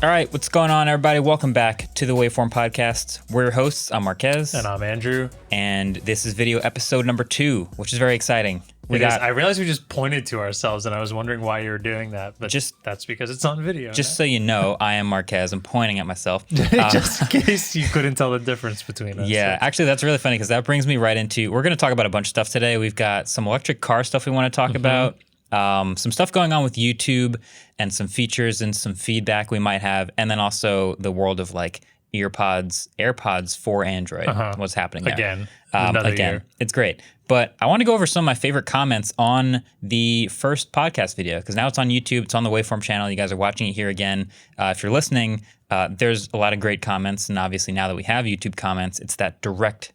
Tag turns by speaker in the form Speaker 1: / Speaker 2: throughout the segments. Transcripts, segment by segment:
Speaker 1: All right, what's going on, everybody? Welcome back to the Waveform Podcast. We're your hosts. I'm Marquez.
Speaker 2: And I'm Andrew.
Speaker 1: And this is video episode number 2, which is very exciting.
Speaker 2: I realized we just pointed to ourselves, and I was wondering why you were doing that, but that's because it's on video.
Speaker 1: Just so you know, I am Marquez. I'm pointing at myself.
Speaker 2: Just in case you couldn't tell the difference between us.
Speaker 1: Yeah, actually, that's really funny because that brings me right into, we're going to talk about a bunch of stuff today. We've got some electric car stuff we want to talk about. Some stuff going on with YouTube and some features and some feedback we might have. And then also the world of like AirPods for Android. What's happening there.
Speaker 2: Again.
Speaker 1: It's great. But I want to go over some of my favorite comments on the first podcast video because now it's on YouTube. It's on the Waveform channel. You guys are watching it here again. If you're listening, there's a lot of great comments. And obviously now that we have YouTube comments, it's that direct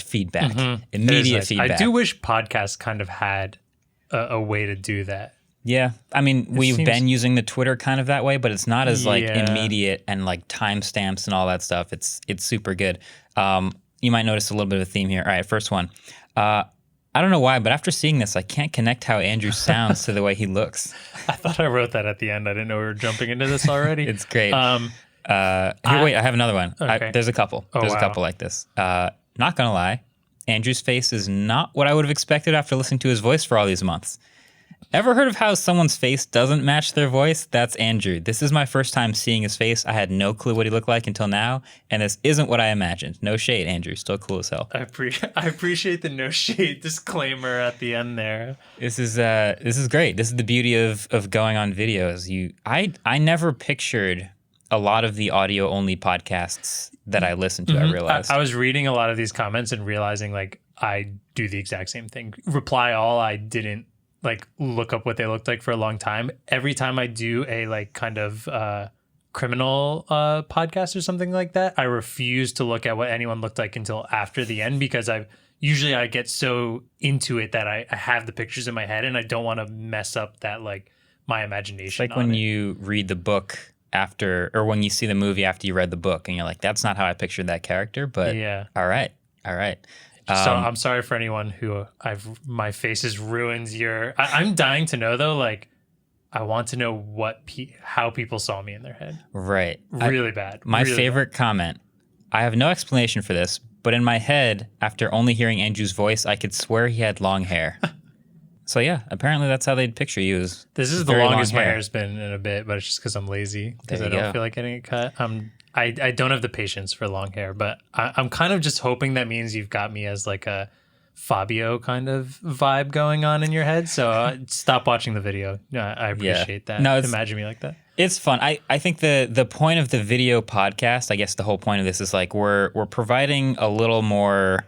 Speaker 1: feedback, immediate feedback.
Speaker 2: I do wish podcasts kind of had a way to do that.
Speaker 1: Yeah. I mean, we've been using the Twitter kind of that way, but it's not as like immediate and like timestamps and all that stuff. It's super good. You might notice a little bit of a theme here. All right, first one. I don't know why, but after seeing this, I can't connect how Andrew sounds to the way he looks.
Speaker 2: I thought I wrote that at the end. I didn't know we were jumping into this already.
Speaker 1: It's great. Wait, I have another one.
Speaker 2: Okay.
Speaker 1: There's a couple. There's a couple like this. Not gonna lie, Andrew's face is not what I would have expected after listening to his voice for all these months. Ever heard of how someone's face doesn't match their voice? That's Andrew. This is my first time seeing his face. I had no clue what he looked like until now, and this isn't what I imagined. No shade, Andrew. Still cool as hell.
Speaker 2: I appreciate the no shade disclaimer at the end there.
Speaker 1: This is great. This is the beauty of going on videos. I never pictured a lot of the audio only podcasts that I listen to. I realized
Speaker 2: I was reading a lot of these comments and realizing like I do the exact same thing. Reply all. I didn't like look up what they looked like for a long time. Every time I do a like kind of criminal podcast or something like that, I refuse to look at what anyone looked like until after the end because I get so into it that I have the pictures in my head and I don't want to mess up that like my imagination.
Speaker 1: It's like when you read the book after, or when you see the movie after you read the book and you're like, that's not how I pictured that character, but yeah. All right.
Speaker 2: So I'm sorry for anyone who my face has ruined I'm dying to know though, like I want to know how people saw me in their head.
Speaker 1: Right.
Speaker 2: Really bad.
Speaker 1: My
Speaker 2: really
Speaker 1: favorite comment, I have no explanation for this, but in my head, after only hearing Andrew's voice, I could swear he had long hair. So yeah, apparently that's how they'd picture you.
Speaker 2: This is the longest my hair's been in a bit, but it's just because I'm lazy because I don't feel like getting it cut. I don't have the patience for long hair, but I'm kind of just hoping that means you've got me as like a Fabio kind of vibe going on in your head. So stop watching the video. I appreciate that. No, imagine me like that.
Speaker 1: It's fun. I think the point of the video podcast, I guess the whole point of this is like we're providing a little more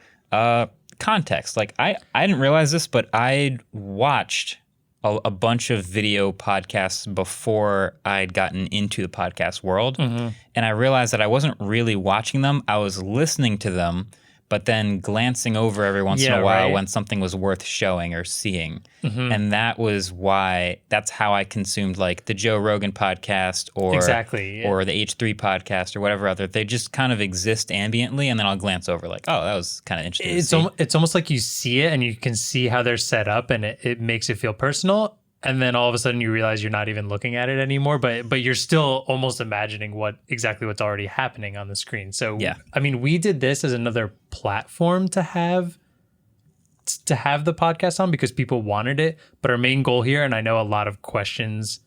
Speaker 1: context. Like I didn't realize this, but I'd watched a bunch of video podcasts before I'd gotten into the podcast world. And I realized that I wasn't really watching them. I was listening to them, but then glancing over every once in a while when something was worth showing or seeing. And that's how I consumed like the Joe Rogan podcast or the H3 podcast or whatever other. They just kind of exist ambiently, and then I'll glance over like, oh, that was kind of interesting.
Speaker 2: It's almost like you see it and you can see how they're set up and it makes it feel personal. And then all of a sudden you realize you're not even looking at it anymore, but you're still almost imagining what's already happening on the screen. So yeah, I mean, we did this as another platform to have the podcast on because people wanted it. But our main goal here, and I know a lot of questions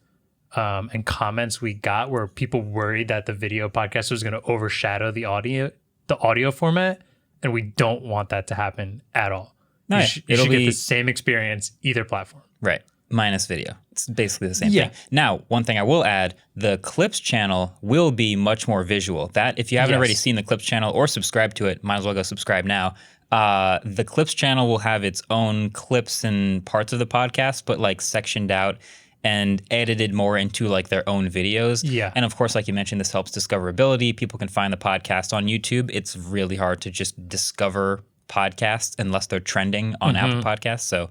Speaker 2: and comments we got were people worried that the video podcast was going to overshadow the audio format, and we don't want that to happen at all. No, you should get the same experience either platform.
Speaker 1: Right. Minus video. It's basically the same thing. Now, one thing I will add, the Clips channel will be much more visual. That, if you haven't already seen the Clips channel or subscribed to it, might as well go subscribe now. The Clips channel will have its own clips and parts of the podcast, but like sectioned out and edited more into like their own videos. Yeah. And of course, like you mentioned, this helps discoverability. People can find the podcast on YouTube. It's really hard to just discover podcasts unless they're trending on Apple Podcasts. So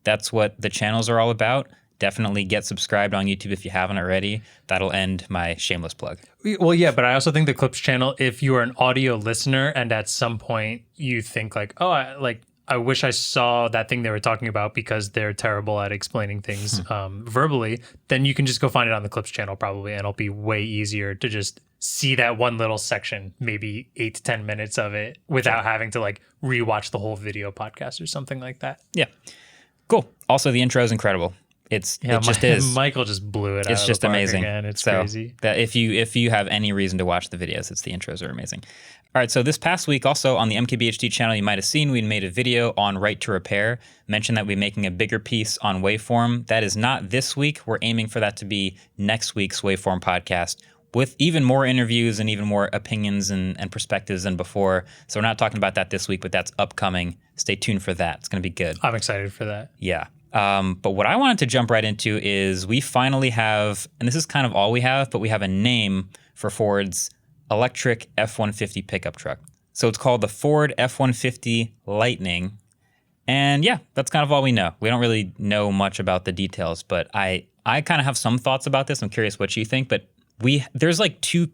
Speaker 1: that's what the channels are all about. Definitely get subscribed on YouTube if you haven't already. That'll end my shameless plug.
Speaker 2: Well, yeah, but I also think the Clips channel, if you are an audio listener and at some point you think like, oh, I wish I saw that thing they were talking about because they're terrible at explaining things verbally. Then you can just go find it on the Clips channel probably, and it'll be way easier to just see that one little section, maybe 8 to 10 minutes of it without having to like rewatch the whole video podcast or something like that.
Speaker 1: Yeah. Cool. Also, the intro is incredible. It just is.
Speaker 2: Michael just blew it out.
Speaker 1: It's just amazing.
Speaker 2: Again. It's crazy.
Speaker 1: That if you have any reason to watch the videos, it's the intros are amazing. All right, so this past week also on the MKBHD channel, you might have seen we made a video on Right to Repair, mentioned that we're making a bigger piece on Waveform. That is not this week. We're aiming for that to be next week's Waveform podcast with even more interviews and even more opinions and perspectives than before. So we're not talking about that this week, but that's upcoming. Stay tuned for that. It's going to be good.
Speaker 2: I'm excited for that.
Speaker 1: Yeah. But what I wanted to jump right into is we finally have, and this is kind of all we have, but we have a name for Ford's electric F-150 pickup truck. So it's called the Ford F-150 Lightning. And yeah, that's kind of all we know. We don't really know much about the details, but I kind of have some thoughts about this. I'm curious what you think, but there's like two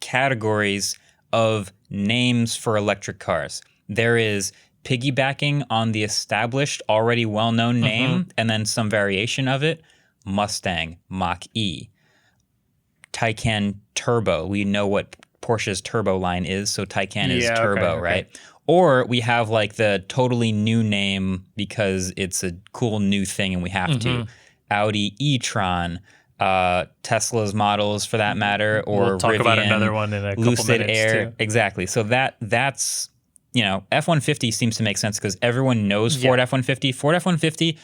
Speaker 1: categories of names for electric cars. There is piggybacking on the established, already well-known name, and then some variation of it. Mustang, Mach-E, Taycan Turbo. We know what Porsche's turbo line is, so Taycan is turbo,
Speaker 2: okay.
Speaker 1: right? Or we have like the totally new name because it's a cool new thing and we have to. Audi e-tron, Tesla's models for that matter, or
Speaker 2: we'll talk
Speaker 1: Rivian,
Speaker 2: about another one in a couple
Speaker 1: Lucid
Speaker 2: minutes
Speaker 1: Air.
Speaker 2: too.
Speaker 1: Exactly. So that's, you know, F-150 seems to make sense because everyone knows Ford F-150. Ford F-150,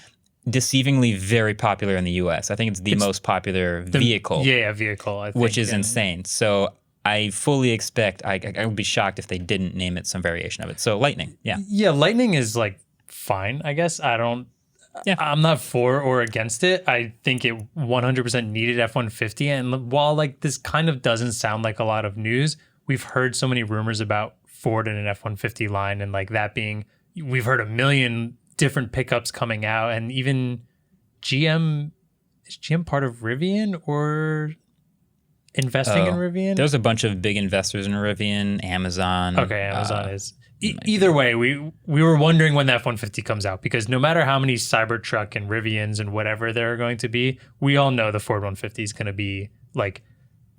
Speaker 1: deceivingly very popular in the U.S. I think it's the most popular vehicle.
Speaker 2: Vehicle, I think.
Speaker 1: Which is insane. So I fully expect, I would be shocked if they didn't name it some variation of it. So Lightning, yeah.
Speaker 2: Yeah, Lightning is like fine, I guess. I'm not for or against it. I think it 100% needed F-150. And while like this kind of doesn't sound like a lot of news, we've heard so many rumors about Ford and an F-150 line, and like that being, we've heard a million different pickups coming out, and even GM, is GM part of Rivian or investing in Rivian?
Speaker 1: There's a bunch of big investors in Rivian, Amazon.
Speaker 2: Okay, Amazon is. Either way, we were wondering when the F-150 comes out, because no matter how many Cybertruck and Rivians and whatever there are going to be, we all know the Ford 150 is going to be like,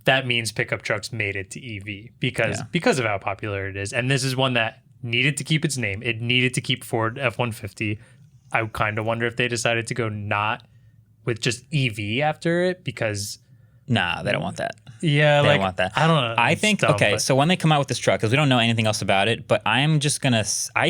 Speaker 2: that means pickup trucks made it to EV because of how popular it is. And this is one that needed to keep its name. It needed to keep Ford F-150. I kind of wonder if they decided to go not with just EV after it, because...
Speaker 1: Nah, they don't want that.
Speaker 2: Yeah,
Speaker 1: they
Speaker 2: like,
Speaker 1: don't want that.
Speaker 2: I don't know.
Speaker 1: I think, so when they come out with this truck, because we don't know anything else about it, but I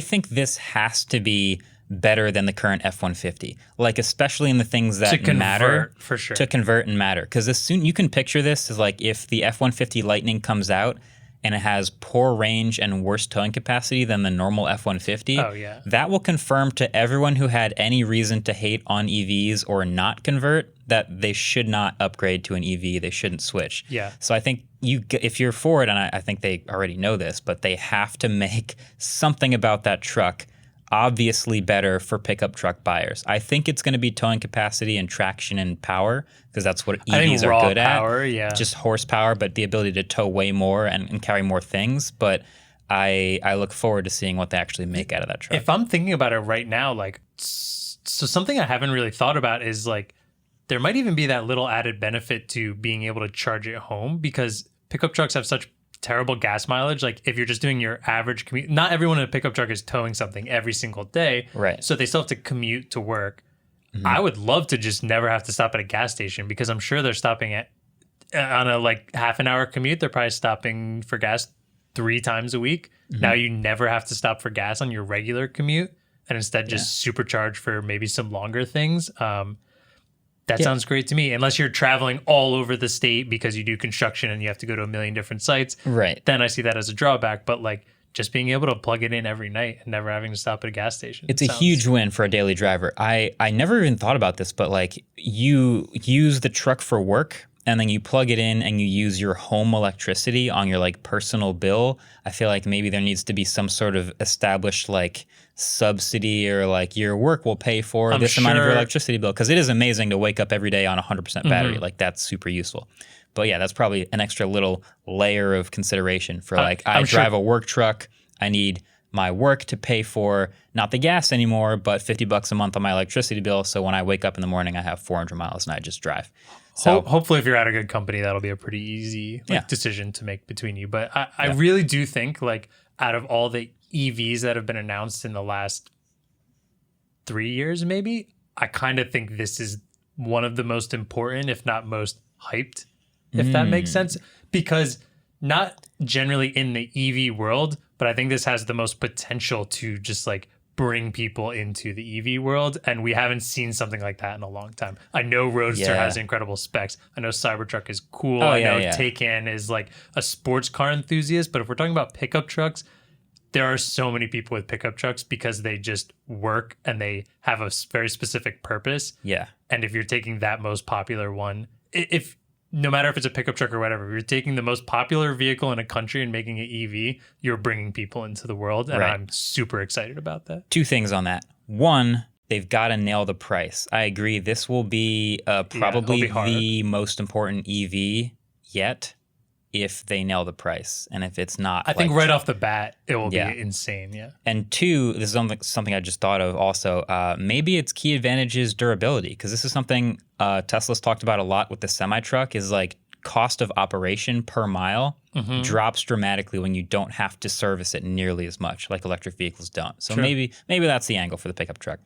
Speaker 1: think this has to be better than the current F-150, like especially in the things that matter,
Speaker 2: for sure,
Speaker 1: to convert and matter. Because as soon you can picture this as like if the F-150 Lightning comes out and it has poor range and worse towing capacity than the normal F-150, that will confirm to everyone who had any reason to hate on EVs or not convert that they should not upgrade to an EV. They shouldn't switch.
Speaker 2: Yeah.
Speaker 1: So I think if you're Ford, and I think they already know this, but they have to make something about that truck obviously better for pickup truck buyers. I think it's going to be towing capacity and traction and power, because that's what EVs are good at. Just horsepower, but the ability to tow way more and carry more things. But I look forward to seeing what they actually make out of that truck.
Speaker 2: If I'm thinking about it right now, like, so something I haven't really thought about is like, there might even be that little added benefit to being able to charge it home, because pickup trucks have such terrible gas mileage. Like if you're just doing your average commute, not everyone in a pickup truck is towing something every single day.
Speaker 1: Right.
Speaker 2: So they still have to commute to work. I would love to just never have to stop at a gas station, because I'm sure they're stopping on a like half an hour commute. They're probably stopping for gas 3 times a week. Now you never have to stop for gas on your regular commute, and instead just supercharge for maybe some longer things. That sounds great to me. Unless you're traveling all over the state because you do construction and you have to go to a million different sites.
Speaker 1: Right.
Speaker 2: Then I see that as a drawback. But like just being able to plug it in every night and never having to stop at a gas station.
Speaker 1: It's a huge win for a daily driver. I never even thought about this, but like you use the truck for work and then you plug it in and you use your home electricity on your like personal bill. I feel like maybe there needs to be some sort of established like subsidy, or like your work will pay for this amount of your electricity bill, because it is amazing to wake up every day on 100% battery. Like that's super useful. But yeah, that's probably an extra little layer of consideration for like I drive a work truck. I need my work to pay for not the gas anymore, but $50 a month on my electricity bill. So when I wake up in the morning, I have 400 miles and I just drive. So
Speaker 2: hopefully if you're at a good company, that'll be a pretty easy decision to make between you. But I really do think like out of all the EVs that have been announced in the last 3 years, maybe, I kind of think this is one of the most important, if not most hyped, if that makes sense. Because not generally in the EV world, but I think this has the most potential to just like bring people into the EV world. And we haven't seen something like that in a long time. I know Roadster has incredible specs. I know Cybertruck is cool. I know Taycan is like a sports car enthusiast. But if we're talking about pickup trucks, there are so many people with pickup trucks because they just work and they have a very specific purpose.
Speaker 1: Yeah.
Speaker 2: And if you're taking that most popular one, if no matter if it's a pickup truck or whatever, if you're taking the most popular vehicle in a country and making it EV, you're bringing people into the world. And I'm super excited about that.
Speaker 1: 2 things on that. One, they've got to nail the price. I agree. This will be probably the most important EV yet if they nail the price. And if it's not,
Speaker 2: I think right off the bat, it will be insane. Yeah.
Speaker 1: And 2, this is something I just thought of also. Maybe its key advantage is durability, because this is something Tesla's talked about a lot with the semi-truck is like cost of operation per mile drops dramatically when you don't have to service it nearly as much like electric vehicles don't. So maybe that's the angle for the pickup truck.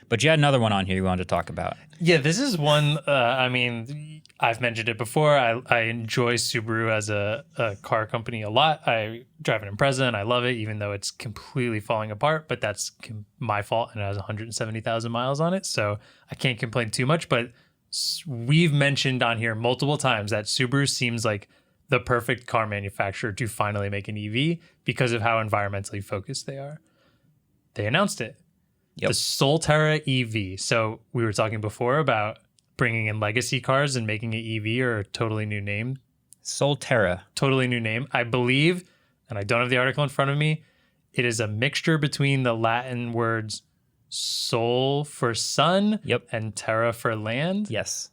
Speaker 1: But you had another one on here you wanted to talk about.
Speaker 2: Yeah, this is one, I mean, I've mentioned it before. I enjoy Subaru as a car company a lot. I drive an Impreza and I love it, even though it's completely falling apart. But that's my fault, and it has 170,000 miles on it. So I can't complain too much. But we've mentioned on here multiple times that Subaru seems like the perfect car manufacturer to finally make an EV because of how environmentally focused they are. They announced it. The Solterra EV. So we were talking before about bringing in legacy cars and making it EV or a totally new name.
Speaker 1: Solterra.
Speaker 2: Totally new name. I believe, and I don't have the article in front of me, it is a mixture between the Latin words sol for sun and terra for land.
Speaker 1: Yes.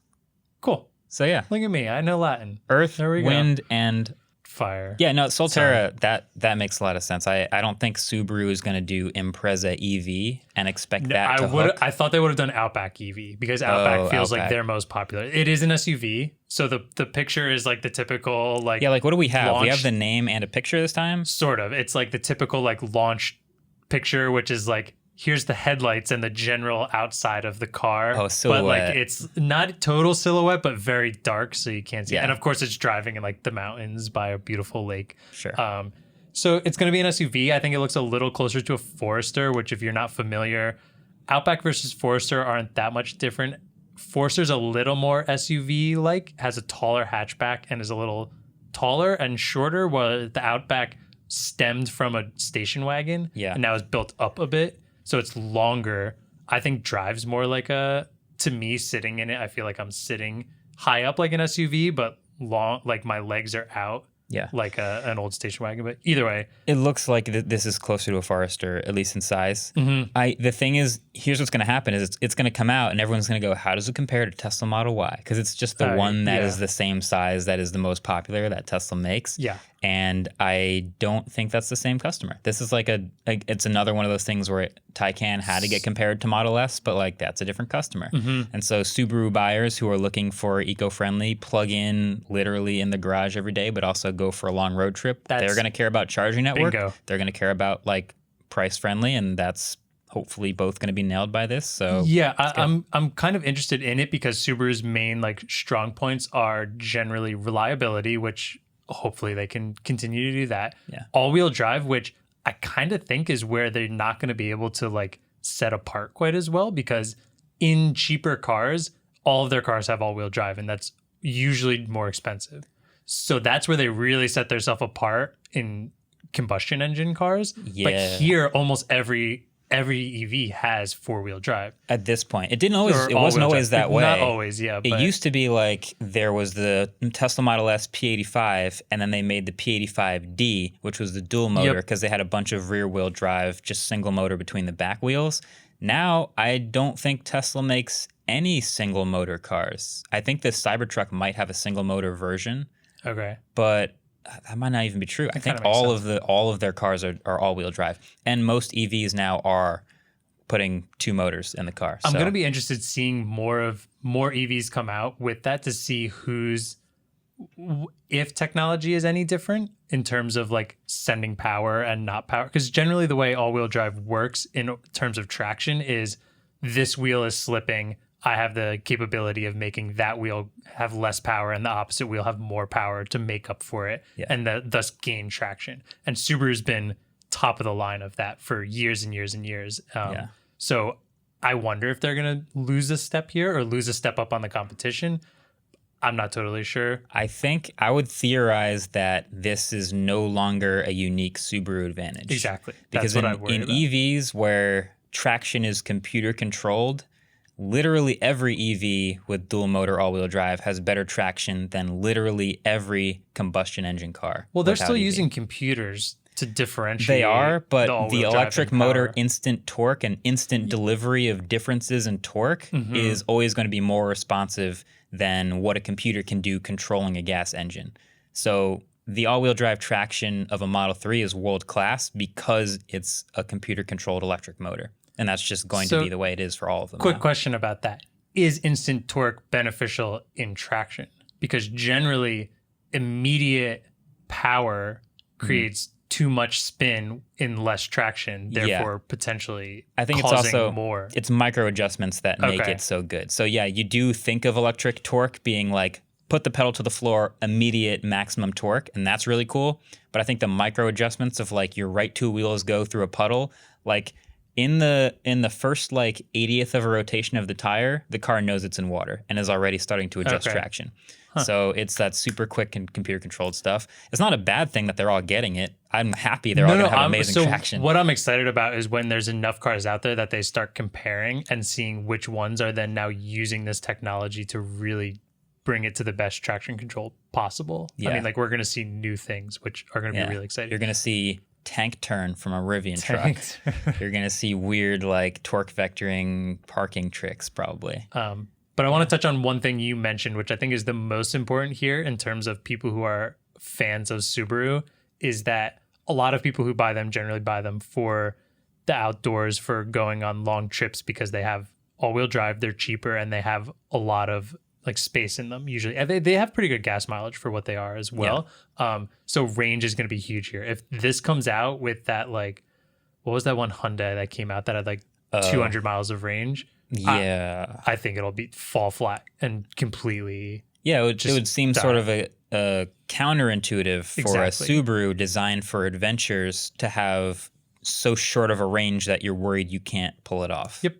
Speaker 2: Cool.
Speaker 1: So yeah.
Speaker 2: Look at me. I know Latin.
Speaker 1: Earth, wind, and
Speaker 2: fire.
Speaker 1: Yeah, no, Solterra, that makes a lot of sense. I don't think Subaru is going to do Impreza EV and expect that to hook.
Speaker 2: I thought they would have done Outback EV because Outback feels like their most popular. It is an SUV, so the picture is like the typical like
Speaker 1: like what do we have? We have the name and a picture this time?
Speaker 2: Sort of. It's like the typical like launch picture, which is like here's the headlights and the general outside of the car.
Speaker 1: Oh, silhouette.
Speaker 2: But like it's not total silhouette, but very dark, so you can't see. Yeah. And of course, it's driving in like the mountains by a beautiful lake.
Speaker 1: Sure.
Speaker 2: So it's going to be an SUV. I think it looks a little closer to a Forester, which if you're not familiar, Outback versus Forester aren't that much different. Forster's a little more SUV-like, has a taller hatchback and is a little taller and shorter, while the Outback stemmed from a station wagon and now is built up a bit. So it's longer. I think drives more like to me, sitting in it, I feel like I'm sitting high up like an SUV, but long, like my legs are out. Yeah, like an old station wagon. But either way,
Speaker 1: it looks like this is closer to a Forester, at least in size. The thing is, here's what's going to happen: is it's going to come out, and everyone's going to go, "How does it compare to Tesla Model Y?" Because it's just the one that is the same size that is the most popular that Tesla makes. Yeah, and I don't think that's the same customer. This is like it's another one of those things where Taycan had to get compared to Model S, but like that's a different customer. And so Subaru buyers who are looking for eco-friendly, plug in literally in the garage every day, but also go for a long road trip. They're going to care about charging network. Bingo. They're going to care about like price friendly, and that's hopefully both going to be nailed by this. So
Speaker 2: yeah, I'm kind of interested in it because Subaru's main like strong points are generally reliability, which hopefully they can continue to do that. Yeah. All-wheel drive, which I kind of think is where they're not going to be able to like set apart quite as well, because in cheaper cars, all of their cars have all-wheel drive, and that's usually more expensive. So that's where they really set themselves apart in combustion engine cars. Yeah. But here, almost every EV has four-wheel drive.
Speaker 1: At this point, it wasn't always that way.
Speaker 2: Not always, yeah.
Speaker 1: It used to be like there was the Tesla Model S P85, and then they made the P85D, which was the dual motor because they had a bunch of rear-wheel drive, just single motor between the back wheels. Now, I don't think Tesla makes any single motor cars. I think the Cybertruck might have a single motor version.
Speaker 2: Okay.
Speaker 1: But that might not even be true. I think
Speaker 2: kinda makes
Speaker 1: all of their cars are all-wheel drive, and most EVs now are putting two motors in the car.
Speaker 2: I'm gonna be interested seeing more EVs come out with that to see if technology is any different in terms of like sending power and not power. Because generally the way all-wheel drive works in terms of traction is this wheel is slipping. I have the capability of making that wheel have less power and the opposite wheel have more power to make up for it, and thus gain traction. And Subaru's been top of the line of that for years and years and years. So I wonder if they're going to lose a step here or lose a step up on the competition. I'm not totally sure.
Speaker 1: I think I would theorize that this is no longer a unique Subaru advantage.
Speaker 2: Exactly.
Speaker 1: Because
Speaker 2: That's what I worry
Speaker 1: in
Speaker 2: about.
Speaker 1: EVs where traction is computer controlled, literally every EV with dual motor all-wheel drive has better traction than literally every combustion engine car.
Speaker 2: Well, they're
Speaker 1: without
Speaker 2: still
Speaker 1: EV.
Speaker 2: using computers to differentiate.
Speaker 1: They are, but the
Speaker 2: all-wheel drive
Speaker 1: electric
Speaker 2: and
Speaker 1: motor
Speaker 2: power.
Speaker 1: instant torque and instant delivery of differences in torque is always going to be more responsive than what a computer can do controlling a gas engine. So the all-wheel drive traction of a Model 3 is world-class because it's a computer-controlled electric motor. And that's just going to be the way it is for all of them.
Speaker 2: Quick question about that. Is instant torque beneficial in traction? Because generally, immediate power creates too much spin in less traction, therefore potentially
Speaker 1: I think it's
Speaker 2: causing
Speaker 1: also
Speaker 2: more.
Speaker 1: it's micro adjustments that make
Speaker 2: Okay.
Speaker 1: it so good. So yeah, you do think of electric torque being like put the pedal to the floor, immediate maximum torque, and that's really cool. But I think the micro adjustments of like your right two wheels go through a puddle, like in the first like 80th of a rotation of the tire, the car knows it's in water and is already starting to adjust traction. So it's that super quick and computer controlled stuff. It's not a bad thing that they're all getting it. I'm happy they're all going to have amazing traction.
Speaker 2: What I'm excited about is when there's enough cars out there that they start comparing and seeing which ones are then now using this technology to really bring it to the best traction control possible. I mean, like we're going to see new things, which are going to be really exciting.
Speaker 1: You're going to see tank turn from a Rivian truck. You're going to see weird like torque vectoring parking tricks probably.
Speaker 2: But I want to touch on one thing you mentioned, which I think is the most important here in terms of people who are fans of Subaru, is that a lot of people who buy them generally buy them for the outdoors, for going on long trips because they have all-wheel drive, they're cheaper, and they have a lot of like space in them usually. And they have pretty good gas mileage for what they are as well. So range is going to be huge here. If this comes out with that, like, what was that one Hyundai that came out that had like 200 miles of range? I think it'll fall flat and completely.
Speaker 1: Yeah, it would seem sort of a counterintuitive for a
Speaker 2: Exactly.
Speaker 1: Subaru designed for adventures to have so short of a range that you're worried you can't pull it off.
Speaker 2: Yep.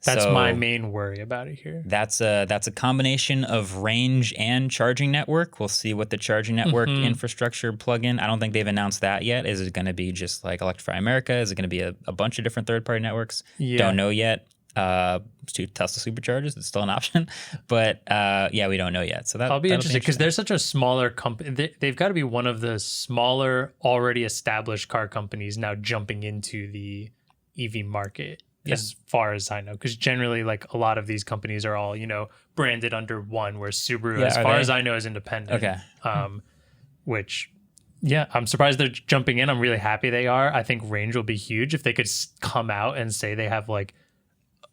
Speaker 2: That's
Speaker 1: So
Speaker 2: my main worry about it here.
Speaker 1: That's a combination of range and charging network. We'll see what the charging network infrastructure plug-in. I don't think they've announced that yet. Is it going to be just like Electrify America? Is it going to be a bunch of different third-party networks?
Speaker 2: Yeah.
Speaker 1: Don't know yet. Tesla superchargers, it's still an option, but we don't know yet. So
Speaker 2: I'll be interested because they're such a smaller company. They've got to be one of the smaller, already established car companies now jumping into the EV market, as far as I know. Because generally, like a lot of these companies are all branded under one, where Subaru, as far as I know, is independent.
Speaker 1: Okay.
Speaker 2: Which. Yeah, I'm surprised they're jumping in. I'm really happy they are. I think range will be huge if they could come out and say they have like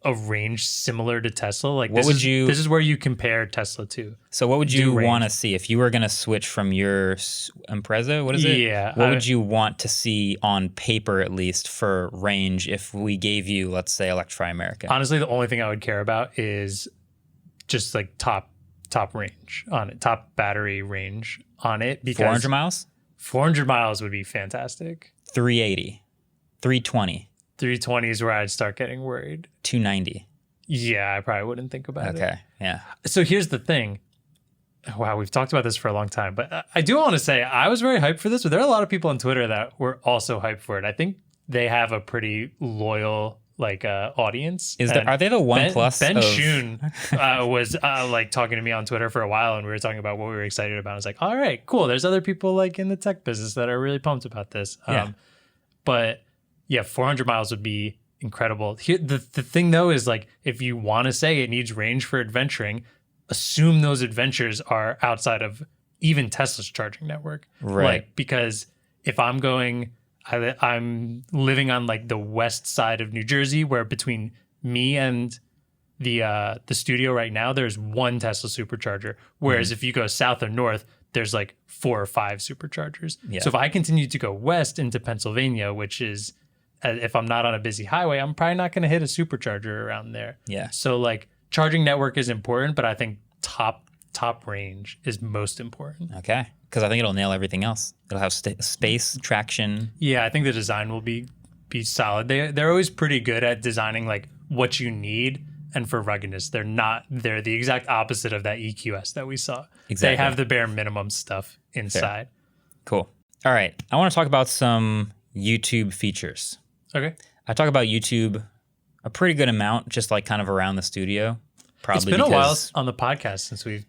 Speaker 2: a range similar to Tesla. Like this is where you compare Tesla to.
Speaker 1: So what would you want to see if you were going to switch from your Impreza? What is it?
Speaker 2: Yeah.
Speaker 1: What would you want to see on paper, at least, for range if we gave you, let's say, Electrify America?
Speaker 2: Honestly, the only thing I would care about is just like top range on it, top battery range on it. Because
Speaker 1: 400 miles?
Speaker 2: 400 miles would be fantastic.
Speaker 1: 380, 320.
Speaker 2: 320 is where I'd start getting worried.
Speaker 1: 290.
Speaker 2: Yeah, I probably wouldn't think about it.
Speaker 1: Okay, yeah.
Speaker 2: So here's the thing. Wow, we've talked about this for a long time, but I do want to say I was very hyped for this, but there are a lot of people on Twitter that were also hyped for it. I think they have a pretty loyal audience.
Speaker 1: Are they the OnePlus?
Speaker 2: Ben Schoon was like talking to me on Twitter for a while, and we were talking about what we were excited about. I was like, all right, cool. There's other people like in the tech business that are really pumped about this. But yeah, 400 miles would be incredible. Here, the thing though is like, if you want to say it needs range for adventuring, assume those adventures are outside of even Tesla's charging network.
Speaker 1: Right.
Speaker 2: Like, because if I'm living on like the west side of New Jersey, where between me and the studio right now, there's one Tesla supercharger. Whereas if you go south or north, there's like 4 or 5 superchargers.
Speaker 1: Yeah.
Speaker 2: So if I continue to go west into Pennsylvania, which is, if I'm not on a busy highway, I'm probably not going to hit a supercharger around there.
Speaker 1: Yeah.
Speaker 2: So like charging network is important, but I think top range is most important.
Speaker 1: Okay. Because I think it'll nail everything else. It'll have space, traction.
Speaker 2: Yeah, I think the design will be solid. They're always pretty good at designing like what you need. And for ruggedness, they're the exact opposite of that EQS that we saw.
Speaker 1: Exactly.
Speaker 2: They have the bare minimum stuff inside.
Speaker 1: Fair. Cool. All right. I want to talk about some YouTube features.
Speaker 2: Okay.
Speaker 1: I talk about YouTube a pretty good amount, just like kind of around the studio. Probably
Speaker 2: it's been a while on the podcast since we've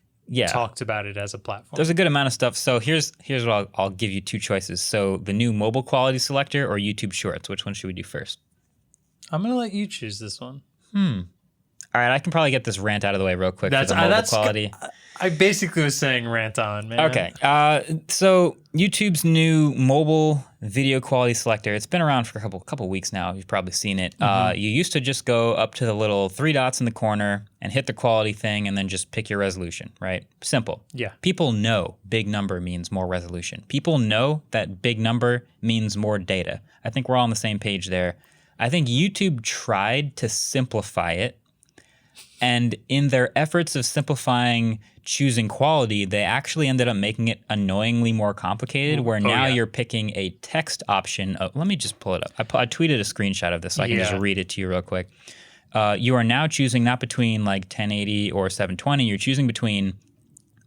Speaker 2: talked about it as a platform.
Speaker 1: There's a good amount of stuff. So here's what I'll give you 2 choices. So the new mobile quality selector or YouTube Shorts. Which one should we do first?
Speaker 2: I'm going to let you choose this one.
Speaker 1: All right, I can probably get this rant out of the way real quick for the mobile quality.
Speaker 2: I basically was saying rant on, man.
Speaker 1: Okay, so YouTube's new mobile video quality selector, it's been around for a couple weeks now. You've probably seen it. You used to just go up to the little 3 dots in the corner and hit the quality thing and then just pick your resolution, right? Simple.
Speaker 2: Yeah.
Speaker 1: People know big number means more resolution. People know that big number means more data. I think we're all on the same page there. I think YouTube tried to simplify it. And in their efforts of simplifying choosing quality, they actually ended up making it annoyingly more complicated, where now you're picking a text option. Let me just pull it up. I tweeted a screenshot of this so I can just read it to you real quick. You are now choosing not between like 1080 or 720. You're choosing between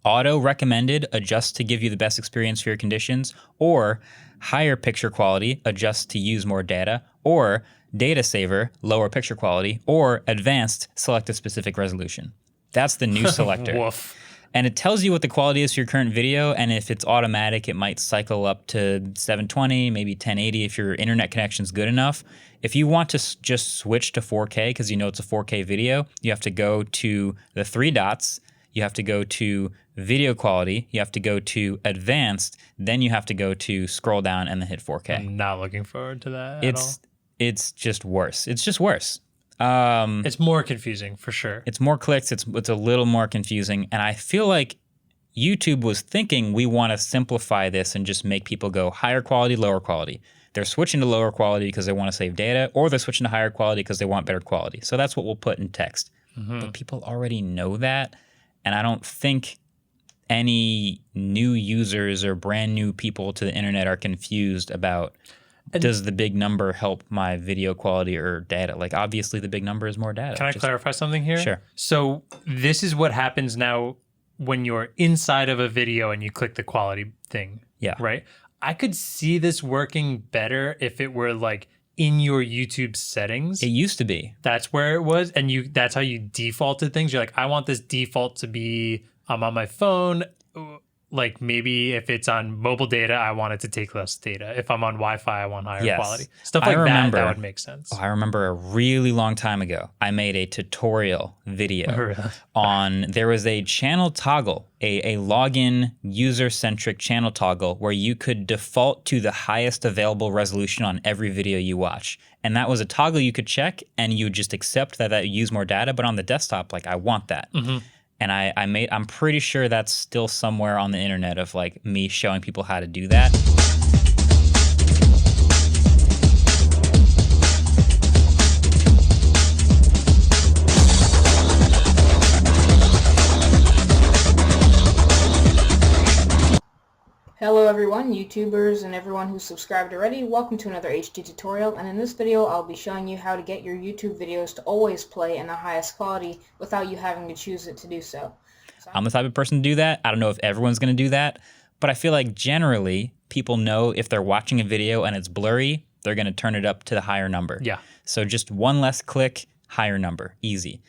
Speaker 1: auto recommended, adjust to give you the best experience for your conditions, or higher picture quality, adjust to use more data, or data saver, lower picture quality, or advanced, select a specific resolution. That's the new selector.
Speaker 2: Woof.
Speaker 1: And it tells you what the quality is for your current video, and if it's automatic, it might cycle up to 720, maybe 1080 if your internet connection's good enough. If you want to just switch to 4K because you know it's a 4K video, you have to go to the 3 dots, you have to go to video quality, you have to go to advanced, then you have to go to scroll down and then hit 4K.
Speaker 2: I'm not looking forward to that at all.
Speaker 1: It's just worse. It's just worse.
Speaker 2: It's more confusing for sure.
Speaker 1: It's more clicks. It's a little more confusing. And I feel like YouTube was thinking we want to simplify this and just make people go higher quality, lower quality. They're switching to lower quality because they want to save data, or they're switching to higher quality because they want better quality. So that's what we'll put in text. But people already know that. And I don't think any new users or brand new people to the internet are confused about does the big number help my video quality or data? Like, obviously, the big number is more data.
Speaker 2: Can I clarify something here?
Speaker 1: Sure.
Speaker 2: So this is what happens now when you're inside of a video and you click the quality thing.
Speaker 1: Yeah.
Speaker 2: Right? I could see this working better if it were like in your YouTube settings.
Speaker 1: It used to be.
Speaker 2: That's where it was. And that's how you defaulted things. You're like, I want this default to be, I'm on my phone. Like maybe if it's on mobile data, I want it to take less data. If I'm on Wi-Fi, I want higher quality. Stuff like that would make sense.
Speaker 1: I remember a really long time ago, I made a tutorial video on, there was a channel toggle, a login user-centric channel toggle where you could default to the highest available resolution on every video you watch. And that was a toggle you could check and you would just accept that use more data. But on the desktop, like I want that. And I'm pretty sure that's still somewhere on the internet of like me showing people how to do that.
Speaker 3: Hello everyone, YouTubers and everyone who's subscribed already. Welcome to another HD tutorial, and in this video I'll be showing you how to get your YouTube videos to always play in the highest quality without you having to choose it to do so.
Speaker 1: I'm the type of person to do that. I don't know if everyone's going to do that, but I feel like generally people know if they're watching a video and it's blurry, they're going to turn it up to the higher number.
Speaker 2: Yeah.
Speaker 1: So just one less click, higher number, easy.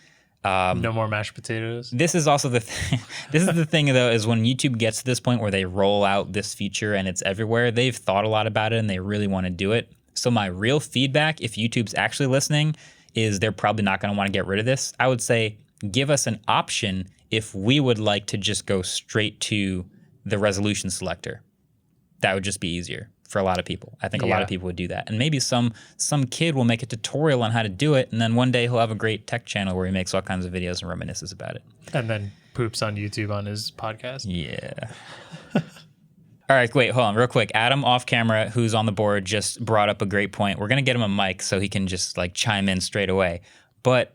Speaker 2: No more mashed potatoes.
Speaker 1: This is also the thing. This is the thing, though, is when YouTube gets to this point where they roll out this feature and it's everywhere, they've thought a lot about it and they really want to do it. So my real feedback, if YouTube's actually listening, is they're probably not going to want to get rid of this. I would say give us an option if we would like to just go straight to the resolution selector. That would just be easier for a lot of people. I think a lot of people would do that. And maybe some kid will make a tutorial on how to do it, and then one day he'll have a great tech channel where he makes all kinds of videos and reminisces about it.
Speaker 2: And then poops on YouTube on his podcast.
Speaker 1: Yeah. All right, wait, hold on real quick. Adam off camera, who's on the board, just brought up a great point. We're going to get him a mic so he can just like chime in straight away. But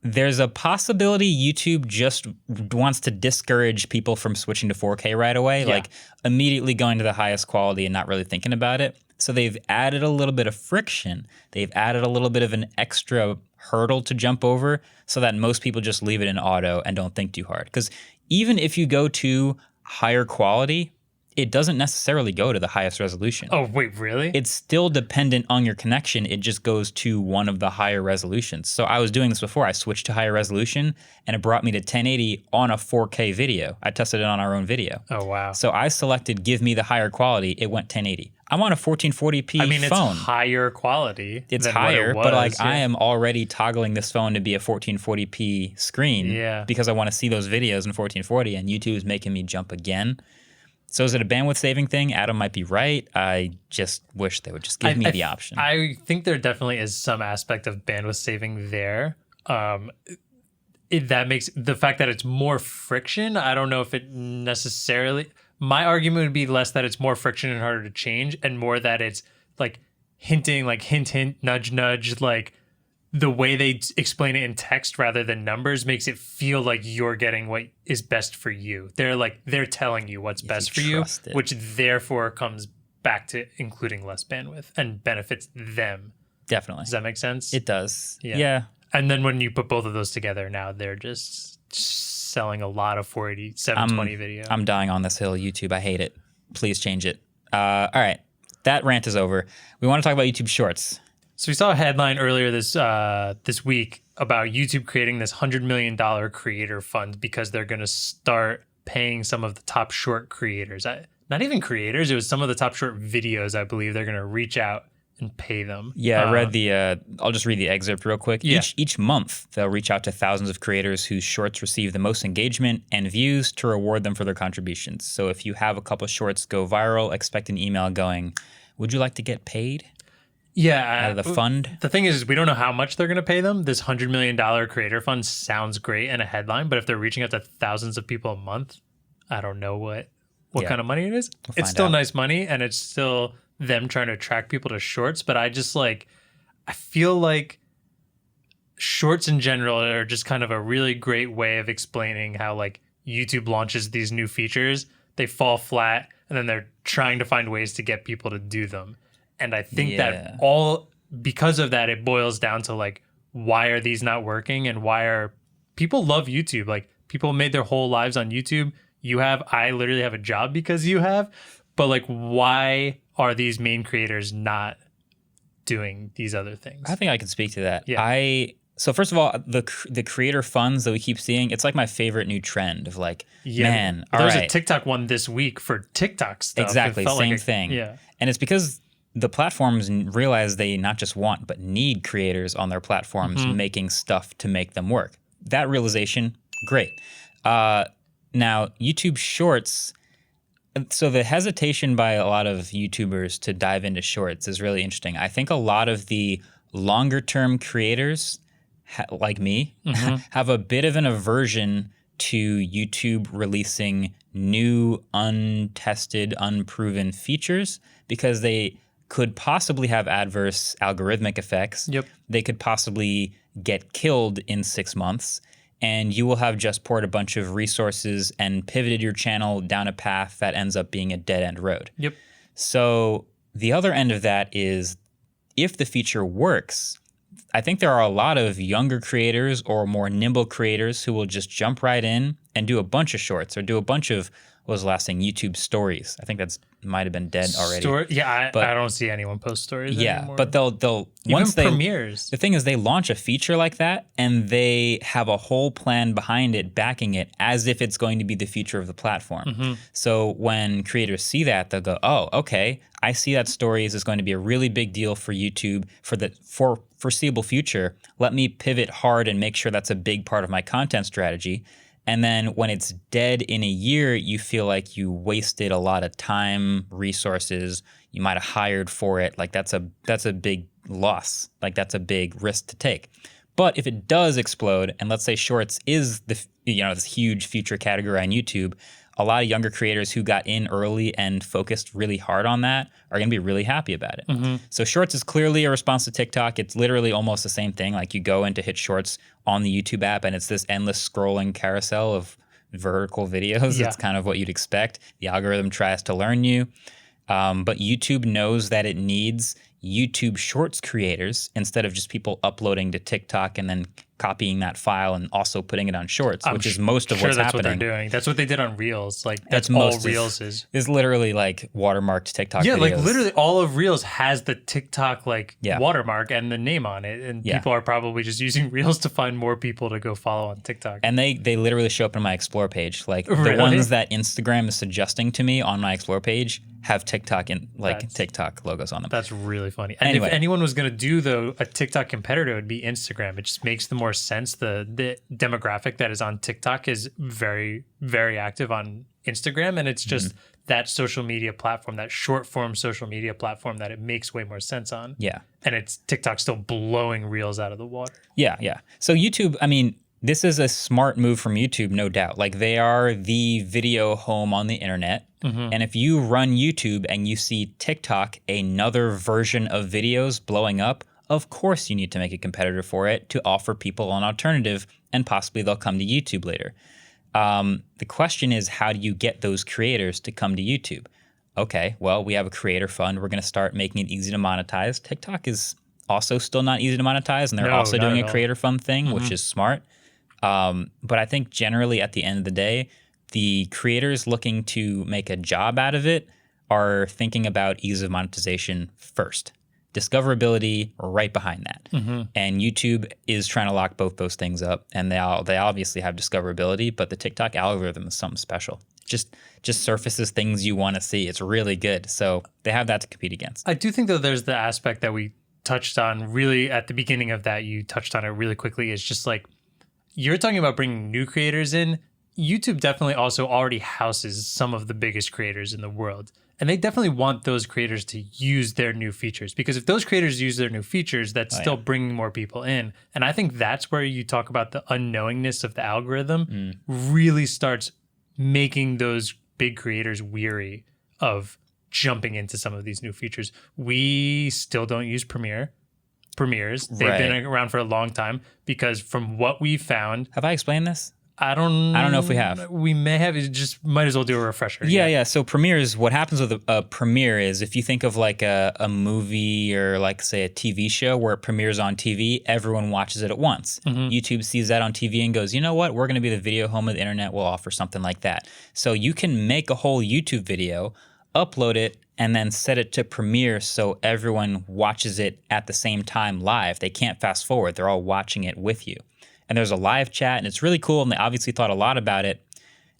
Speaker 1: there's a possibility YouTube just wants to discourage people from switching to 4K right away, like immediately going to the highest quality and not really thinking about it. So they've added a little bit of friction. They've added a little bit of an extra hurdle to jump over so that most people just leave it in auto and don't think too hard. Because even if you go to higher quality, it doesn't necessarily go to the highest resolution.
Speaker 2: Oh, wait, really?
Speaker 1: It's still dependent on your connection. It just goes to one of the higher resolutions. So I was doing this before. I switched to higher resolution, and it brought me to 1080 on a 4K video. I tested it on our own video.
Speaker 2: Oh, wow.
Speaker 1: So I selected give me the higher quality. It went 1080. I'm on a 1440p
Speaker 2: I mean,
Speaker 1: phone.
Speaker 2: it's higher quality.
Speaker 1: It's
Speaker 2: than
Speaker 1: higher,
Speaker 2: what it was,
Speaker 1: but like I am already toggling this phone to be a 1440p screen because I want to see those videos in 1440, and YouTube is making me jump again. So is it a bandwidth saving thing? Adam might be right. I just wish they would just give me the option.
Speaker 2: I think there definitely is some aspect of bandwidth saving there. That makes the fact that it's more friction. I don't know if it necessarily. My argument would be less that it's more friction and harder to change, and more that it's like hinting, like hint, hint, nudge, nudge, like the way they explain it in text rather than numbers makes it feel like you're getting what is best for you. They're telling you what's best for you, which therefore comes back to including less bandwidth and benefits them.
Speaker 1: Definitely.
Speaker 2: Does that make sense?
Speaker 1: It does. Yeah.
Speaker 2: And then when you put both of those together, now they're just selling a lot of 480, 720 video.
Speaker 1: I'm dying on this hill, YouTube. I hate it. Please change it. All right. That rant is over. We want to talk about YouTube Shorts.
Speaker 2: So we saw a headline earlier this week about YouTube creating this $100 million creator fund because they're going to start paying some of the top short creators. Not even creators. It was some of the top short videos, I believe. They're going to reach out and pay them.
Speaker 1: Yeah, I read I'll just read the excerpt real quick.
Speaker 2: Yeah.
Speaker 1: Each month, they'll reach out to thousands of creators whose shorts receive the most engagement and views to reward them for their contributions. So if you have a couple shorts go viral, expect an email going, would you like to get paid?
Speaker 2: Yeah,
Speaker 1: out of the fund.
Speaker 2: The thing is, we don't know how much they're going to pay them. This $100 million creator fund sounds great in a headline, but if they're reaching out to thousands of people a month, I don't know what kind of money it is. It's still nice money, and it's still them trying to attract people to shorts. But I feel like shorts in general are just kind of a really great way of explaining how like YouTube launches these new features, they fall flat, and then they're trying to find ways to get people to do them. And I think that because of that, it boils down to like, why are these not working? And why are people love YouTube? Like people made their whole lives on YouTube. I literally have a job because you have, but like, why are these main creators not doing these other things?
Speaker 1: I think I can speak to that.
Speaker 2: Yeah.
Speaker 1: So first of all, the creator funds that we keep seeing, it's like my favorite new trend of like, man, all right.
Speaker 2: There's a TikTok one this week for TikTok stuff.
Speaker 1: Exactly, same thing.
Speaker 2: Yeah.
Speaker 1: And it's because the platforms realize they not just want, but need creators on their platforms making stuff to make them work. That realization, great. Now, YouTube Shorts, so the hesitation by a lot of YouTubers to dive into Shorts is really interesting. I think a lot of the longer-term creators, like me, have a bit of an aversion to YouTube releasing new, untested, unproven features because they could possibly have adverse algorithmic effects.
Speaker 2: Yep.
Speaker 1: They could possibly get killed in 6 months, and you will have just poured a bunch of resources and pivoted your channel down a path that ends up being a dead-end road.
Speaker 2: Yep.
Speaker 1: So the other end of that is if the feature works, I think there are a lot of younger creators or more nimble creators who will just jump right in and do a bunch of shorts or do a bunch of, what was the last thing, YouTube stories. I think that's might have been dead already.
Speaker 2: I don't see anyone post stories anymore.
Speaker 1: But they'll
Speaker 2: once they premieres.
Speaker 1: The thing is, they launch a feature like that and they have a whole plan behind it, backing it as if it's going to be the future of the platform. So when creators see that, they'll go, "Oh, okay, I see that stories is going to be a really big deal for YouTube for the foreseeable future. Let me pivot hard and make sure that's a big part of my content strategy." And then when it's dead in a year, you feel like you wasted a lot of time, resources. You might have hired for it. Like that's a big loss. Like that's a big risk to take. But if it does explode, and let's say shorts is this huge future category on YouTube, a lot of younger creators who got in early and focused really hard on that are going to be really happy about it. Mm-hmm. So shorts is clearly a response to TikTok. It's literally almost the same thing. Like you go in to hit shorts on the YouTube app and it's this endless scrolling carousel of vertical videos. It's kind of what you'd expect. The algorithm tries to learn you. But YouTube knows that it needs YouTube Shorts creators instead of just people uploading to TikTok and then copying that file and also putting it on Shorts, which is most of what's happening.
Speaker 2: That's what they're doing. That's what they did on Reels. Like that's
Speaker 1: all
Speaker 2: Reels is
Speaker 1: literally like watermarked TikTok
Speaker 2: videos.
Speaker 1: Like
Speaker 2: literally all of Reels has the TikTok watermark and the name on it. And people are probably just using Reels to find more people to go follow on TikTok.
Speaker 1: And they literally show up in my Explore page. Like the ones that Instagram is suggesting to me on my Explore page have TikTok and TikTok logos on them.
Speaker 2: That's really funny. And if anyone was going to do a TikTok competitor, it would be Instagram. It just makes the more sense. The demographic that is on TikTok is very, very active on Instagram, and it's just that social media platform, that short form social media platform that it makes way more sense on.
Speaker 1: Yeah.
Speaker 2: And it's TikTok still blowing Reels out of the water.
Speaker 1: Yeah. So YouTube, I mean, this is a smart move from YouTube, no doubt. Like they are the video home on the internet. Mm-hmm. And if you run YouTube and you see TikTok, another version of videos blowing up, of course you need to make a competitor for it to offer people an alternative, and possibly they'll come to YouTube later. The question is, how do you get those creators to come to YouTube? Okay, well, we have a creator fund. We're going to start making it easy to monetize. TikTok is also still not easy to monetize, and they're also doing a creator fund thing, which is smart. But I think generally at the end of the day, the creators looking to make a job out of it are thinking about ease of monetization first. Discoverability right behind that. Mm-hmm. And YouTube is trying to lock both those things up. And they obviously have discoverability, but the TikTok algorithm is something special. Just surfaces things you want to see. It's really good. So they have that to compete against.
Speaker 2: I do think, though, there's the aspect that we touched on really at the beginning of that. You touched on it really quickly. It's just like, you're talking about bringing new creators in. YouTube definitely also already houses some of the biggest creators in the world. And they definitely want those creators to use their new features, because if those creators use their new features, that's still bringing more people in. And I think that's where you talk about the unknowingness of the algorithm really starts making those big creators weary of jumping into some of these new features. We still don't use Premieres. They've been around for a long time, because from what we found...
Speaker 1: Have I explained this?
Speaker 2: I don't
Speaker 1: know if we have.
Speaker 2: We may have. It just might as well do a refresher.
Speaker 1: Yeah. So premieres, what happens with a premiere is, if you think of like a movie or like say a TV show where it premieres on TV, everyone watches it at once. Mm-hmm. YouTube sees that on TV and goes, you know what? We're going to be the video home of the internet. We'll offer something like that. So you can make a whole YouTube video, upload it, and then set it to premiere so everyone watches it at the same time live. They can't fast forward. They're all watching it with you. And there's a live chat, and it's really cool, and they obviously thought a lot about it.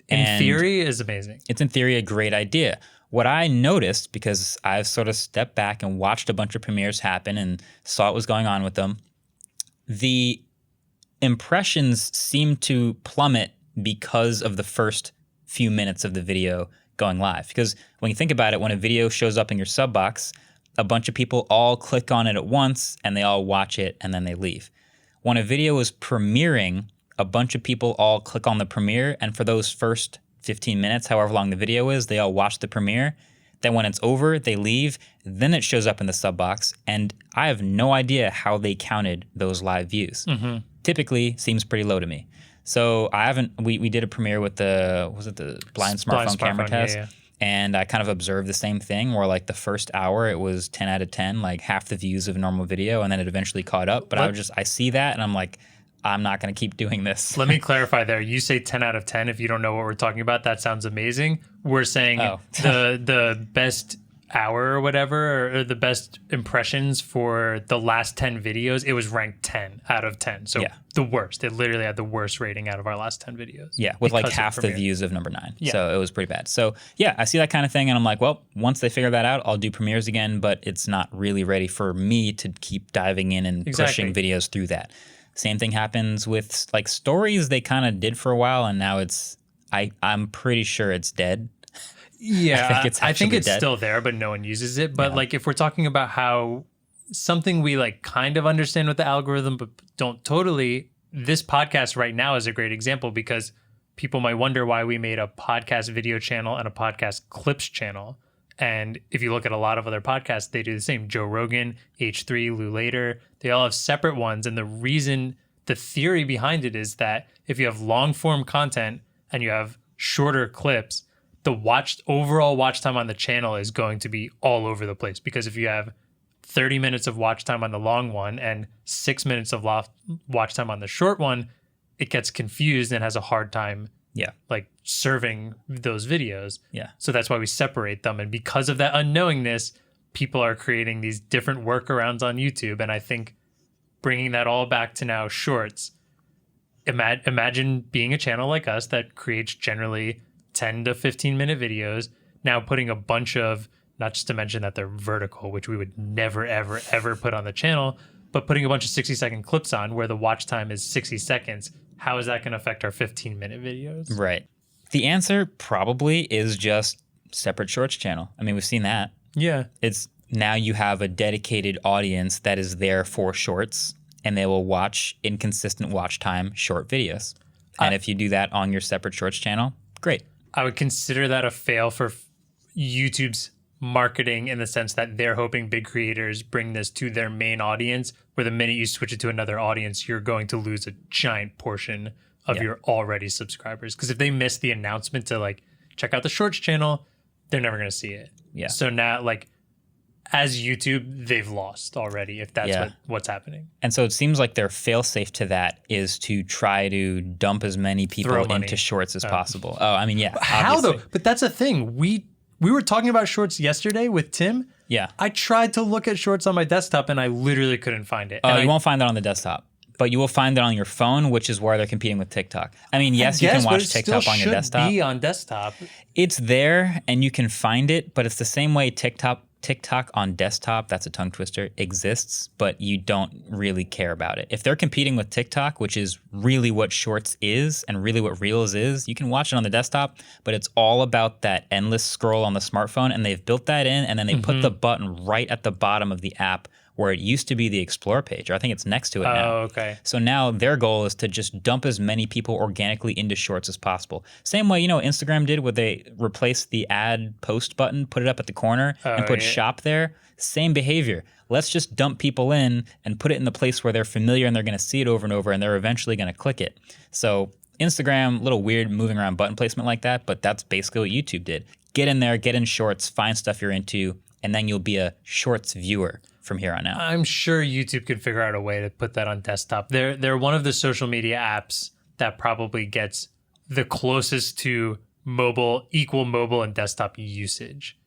Speaker 2: In theory, is amazing.
Speaker 1: It's in theory a great idea. What I noticed, because I've sort of stepped back and watched a bunch of premieres happen and saw what was going on with them, the impressions seem to plummet because of the first few minutes of the video going live. Because when you think about it, when a video shows up in your sub box, a bunch of people all click on it at once, and they all watch it, and then they leave. When a video is premiering, a bunch of people all click on the premiere, and for those first 15 minutes, however long the video is, they all watch the premiere. Then when it's over, they leave. Then it shows up in the sub box, and I have no idea how they counted those live views. Mm-hmm. Typically, seems pretty low to me. So I haven't. We did a premiere with the blind smartphone camera test. Yeah. And I kind of observed the same thing, where like the first hour it was 10 out of 10, like half the views of a normal video, and then it eventually caught up. But I see that and I'm like, I'm not going to keep doing this.
Speaker 2: Let me clarify there. You say 10 out of 10. If you don't know what we're talking about, that sounds amazing. We're saying the best hour or whatever, or the best impressions for the last 10 videos, it was ranked 10 out of 10. So the worst. It literally had the worst rating out of our last 10 videos.
Speaker 1: Yeah, with like half the views of number 9. Yeah. So it was pretty bad. So yeah, I see that kind of thing, and I'm like, well, once they figure that out, I'll do premieres again, but it's not really ready for me to keep diving in and pushing videos through that. Same thing happens with like stories. They kind of did for a while, and now I'm pretty sure it's dead.
Speaker 2: Yeah, I think it's
Speaker 1: dead.
Speaker 2: still there, but no one uses it. But
Speaker 1: Yeah.
Speaker 2: like if we're talking about how something we like kind of understand with the algorithm, but don't totally, this podcast right now is a great example because people might wonder why we made a podcast video channel and a podcast clips channel. And if you look at a lot of other podcasts, they do the same. Joe Rogan, H3, Lou Later, they all have separate ones. And the theory behind it is that if you have long form content and you have shorter clips, the overall watch time on the channel is going to be all over the place. Because if you have 30 minutes of watch time on the long one and 6 minutes of watch time on the short one, it gets confused and has a hard time like serving those videos.
Speaker 1: Yeah.
Speaker 2: So that's why we separate them. And because of that unknowingness, people are creating these different workarounds on YouTube. And I think bringing that all back to now shorts, imagine being a channel like us that creates generally 10 to 15 minute videos, now putting a bunch of, not just to mention that they're vertical, which we would never, ever, ever put on the channel, but putting a bunch of 60-second clips on where the watch time is 60 seconds. How is that going to affect our 15-minute videos?
Speaker 1: Right. The answer probably is just separate shorts channel. I mean, we've seen that.
Speaker 2: Yeah.
Speaker 1: It's now you have a dedicated audience that is there for shorts, and they will watch inconsistent watch time short videos. And if you do that on your separate shorts channel, great.
Speaker 2: I would consider that a fail for YouTube's marketing in the sense that they're hoping big creators bring this to their main audience, where the minute you switch it to another audience, you're going to lose a giant portion of your already subscribers. Because if they miss the announcement to like check out the shorts channel, they're never going to see it.
Speaker 1: Yeah.
Speaker 2: So now like as YouTube, they've lost already if that's what's happening.
Speaker 1: And so it seems like their fail-safe to that is to try to dump as many people into shorts as possible. Oh, I mean, yeah.
Speaker 2: How though? But that's a thing. We were talking about shorts yesterday with Tim.
Speaker 1: Yeah.
Speaker 2: I tried to look at shorts on my desktop and I literally couldn't find it.
Speaker 1: Oh, you won't find that on the desktop, but you will find it on your phone, which is where they're competing with TikTok. I mean, yes, you can watch TikTok on your desktop.
Speaker 2: It should be on desktop.
Speaker 1: It's there and you can find it, but it's the same way TikTok on desktop, that's a tongue twister, exists, but you don't really care about it. If they're competing with TikTok, which is really what Shorts is and really what Reels is, you can watch it on the desktop, but it's all about that endless scroll on the smartphone, and they've built that in, and then they put the button right at the bottom of the app where it used to be the Explore page, or I think it's next to it now.
Speaker 2: Oh, okay.
Speaker 1: So now their goal is to just dump as many people organically into Shorts as possible. Same way, Instagram did where they replaced the add post button, put it up at the corner, and put shop there. Same behavior. Let's just dump people in and put it in the place where they're familiar and they're going to see it over and over and they're eventually going to click it. So Instagram, little weird moving around button placement like that, but that's basically what YouTube did. Get in there, get in Shorts, find stuff you're into, and then you'll be a Shorts viewer from here on out.
Speaker 2: I'm sure YouTube could figure out a way to put that on desktop. They're one of the social media apps that probably gets the closest to equal mobile and desktop usage.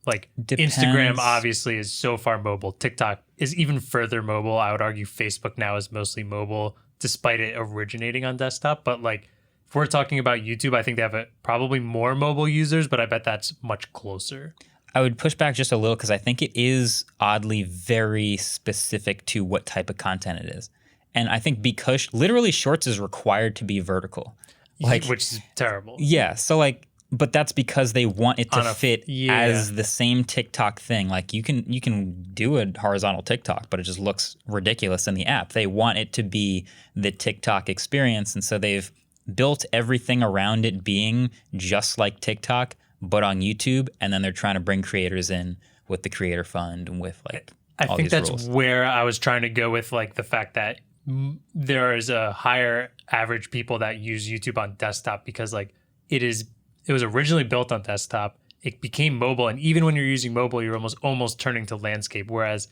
Speaker 2: Like
Speaker 1: Depends.
Speaker 2: Instagram obviously is so far mobile. TikTok is even further mobile. I would argue Facebook now is mostly mobile, despite it originating on desktop. But like if we're talking about YouTube, I think they have probably more mobile users, but I bet that's much closer.
Speaker 1: I would push back just a little because I think it is oddly very specific to what type of content it is. And I think because literally Shorts is required to be vertical.
Speaker 2: Which is terrible.
Speaker 1: Yeah. So but that's because they want it to fit as the same TikTok thing. Like you can do a horizontal TikTok, but it just looks ridiculous in the app. They want it to be the TikTok experience. And so they've built everything around it being just like TikTok, but on YouTube, and then they're trying to bring creators in with the creator fund and with
Speaker 2: I
Speaker 1: all
Speaker 2: think
Speaker 1: these
Speaker 2: that's
Speaker 1: rules.
Speaker 2: where I was trying to go with like the fact that there is a higher average people that use YouTube on desktop because like it was originally built on desktop. It became mobile, and even when you're using mobile, you're almost turning to landscape. Whereas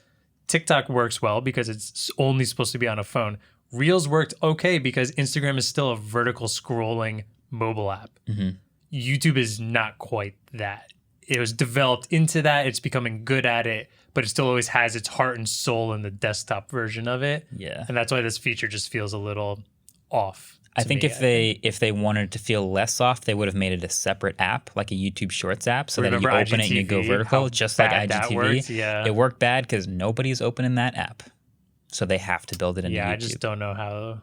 Speaker 2: TikTok works well because it's only supposed to be on a phone. Reels worked okay because Instagram is still a vertical scrolling mobile app.
Speaker 1: Mm-hmm.
Speaker 2: YouTube is not quite that. It was developed into that. It's becoming good at it, but it still always has its heart and soul in the desktop version of it.
Speaker 1: Yeah.
Speaker 2: And that's why this feature just feels a little off.
Speaker 1: I think if they wanted to feel less off, they would have made it a separate app, like a YouTube Shorts app, so that you open it and you go vertical, just like IGTV.
Speaker 2: Yeah.
Speaker 1: It worked bad because nobody's opening that app. So they have to build it into YouTube.
Speaker 2: I just don't know how.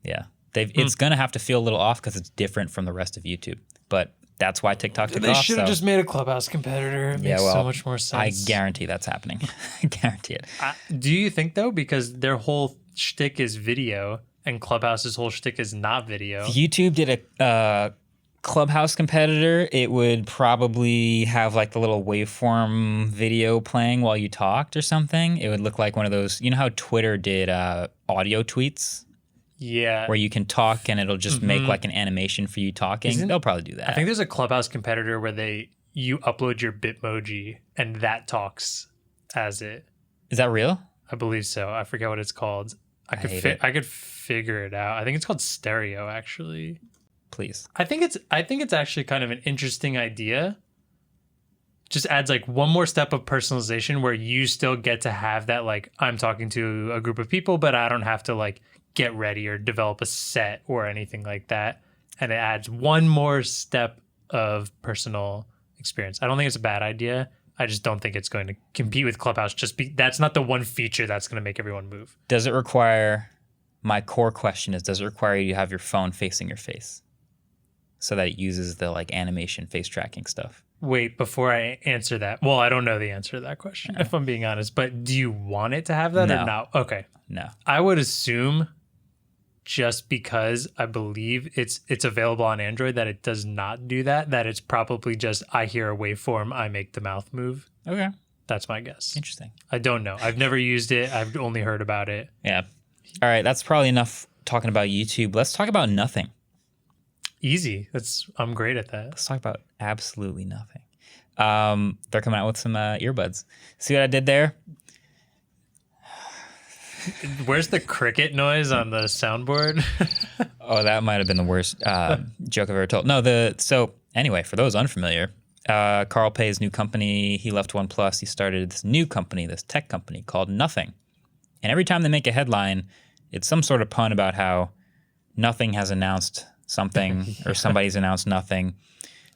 Speaker 1: Yeah. It's going to have to feel a little off because it's different from the rest of YouTube. But that's why TikTok took off.
Speaker 2: They should have just made a Clubhouse competitor. It makes so much more sense.
Speaker 1: I guarantee that's happening. I guarantee it.
Speaker 2: Do you think, though, because their whole shtick is video and Clubhouse's whole shtick is not video?
Speaker 1: If YouTube did a Clubhouse competitor, it would probably have like the little waveform video playing while you talked or something. It would look like one of those, you know how Twitter did audio tweets?
Speaker 2: Yeah.
Speaker 1: Where you can talk and it'll just make like an animation for you talking. They'll probably do that.
Speaker 2: I think there's a Clubhouse competitor where you upload your Bitmoji and that talks as it.
Speaker 1: Is that real?
Speaker 2: I believe so. I forget what it's called. I could figure it out. I think it's called Stereo, actually.
Speaker 1: Please.
Speaker 2: I think it's actually kind of an interesting idea. Just adds like one more step of personalization where you still get to have that, like, I'm talking to a group of people, but I don't have to like get ready or develop a set or anything like that. And it adds one more step of personal experience. I don't think it's a bad idea. I just don't think it's going to compete with Clubhouse. That's not the one feature that's going to make everyone move.
Speaker 1: Does it require, my core question is, does it require you to have your phone facing your face so that it uses the like animation face tracking stuff?
Speaker 2: Wait, before I answer that. Well, I don't know the answer to that question, if I'm being honest, but do you want it to have that or not? Okay.
Speaker 1: No.
Speaker 2: I would assume, just because I believe it's available on Android, that it does not do that it's probably just, I hear a waveform, I make the mouth move.
Speaker 1: Okay.
Speaker 2: That's my guess.
Speaker 1: Interesting.
Speaker 2: I don't know. I've never used it. I've only heard about it.
Speaker 1: Yeah. All right. That's probably enough talking about YouTube. Let's talk about nothing.
Speaker 2: Easy. I'm great at that.
Speaker 1: Let's talk about absolutely nothing. They're coming out with some earbuds. See what I did there?
Speaker 2: Where's the cricket noise on the soundboard?
Speaker 1: Oh, that might have been the worst joke I've ever told. No, so anyway, for those unfamiliar, Carl Pei's new company, he left OnePlus. He started this new company, this tech company called Nothing. And every time they make a headline, it's some sort of pun about how Nothing has announced something or somebody's announced Nothing.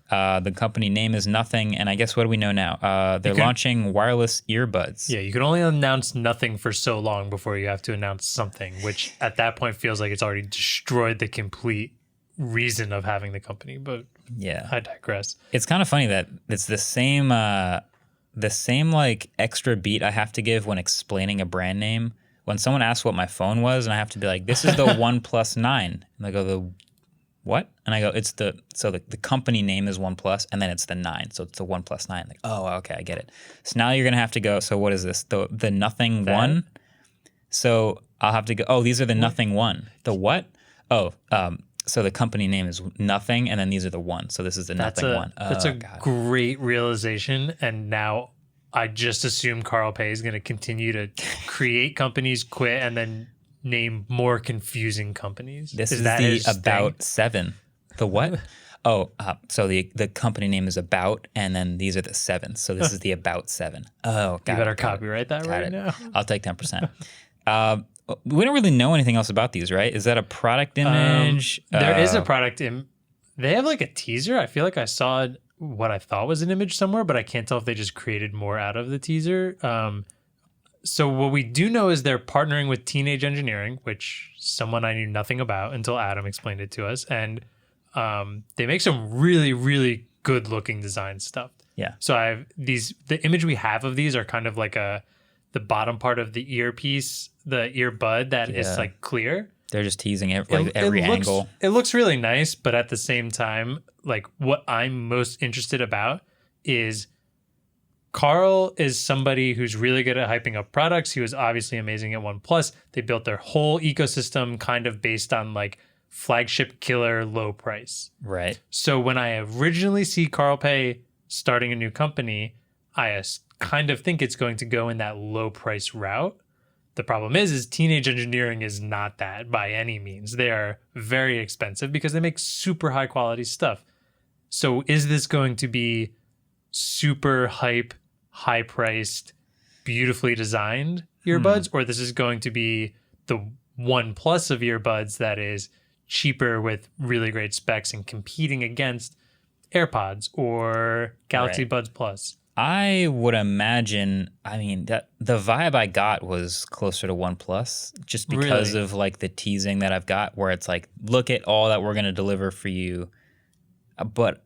Speaker 1: The company name is Nothing, and I guess what do we know now? They're launching wireless earbuds.
Speaker 2: Yeah, you can only announce nothing for so long before you have to announce something, which at that point feels like it's already destroyed the complete reason of having the company. But
Speaker 1: yeah,
Speaker 2: I digress.
Speaker 1: It's kind of funny that it's the same like extra beat I have to give when explaining a brand name. When someone asks what my phone was, and I have to be like, "This is the OnePlus 9," and they go, "The what?" And I go, the company name is OnePlus, and then it's the 9, so it's the OnePlus 9. Like, oh, okay, I get it. So now you're gonna have to go. So what is this? The Nothing One. So I'll have to go. Oh, these are the Nothing One. The what? Oh, so the company name is Nothing, and then these are the one. So this is the Nothing One.
Speaker 2: That's a great realization, and now I just assume Carl Pei is going to continue to create companies, quit, and then name more confusing companies.
Speaker 1: This is the About 7. The what? Oh, so the company name is About, and then these are the 7. So this is the About 7. Oh,
Speaker 2: you better copyright that right now.
Speaker 1: I'll take 10%. We don't really know anything else about these, right? Is that a product image?
Speaker 2: There is a product they have like a teaser. I feel like I saw what I thought was an image somewhere, but I can't tell if they just created more out of the teaser. So what we do know is they're partnering with Teenage Engineering, which someone I knew nothing about until Adam explained it to us. And they make some really, really good looking design stuff.
Speaker 1: Yeah.
Speaker 2: So the image we have of these are kind of like the bottom part of the earpiece, the earbud that is like clear.
Speaker 1: They're just teasing it, like every angle.
Speaker 2: It looks really nice, but at the same time, like what I'm most interested about is Carl is somebody who's really good at hyping up products. He was obviously amazing at OnePlus. They built their whole ecosystem kind of based on like flagship killer low price.
Speaker 1: Right.
Speaker 2: So when I originally see Carl Pei starting a new company, I kind of think it's going to go in that low price route. The problem is Teenage Engineering is not that by any means. They are very expensive because they make super high quality stuff. So is this going to be super hype, high priced, beautifully designed earbuds, or this is going to be the OnePlus of earbuds that is cheaper with really great specs and competing against AirPods or Galaxy Buds Plus?
Speaker 1: I would imagine, I mean, that the vibe I got was closer to OnePlus just because
Speaker 2: Really?
Speaker 1: of like the teasing that I've got where it's like, look at all that we're going to deliver for you. But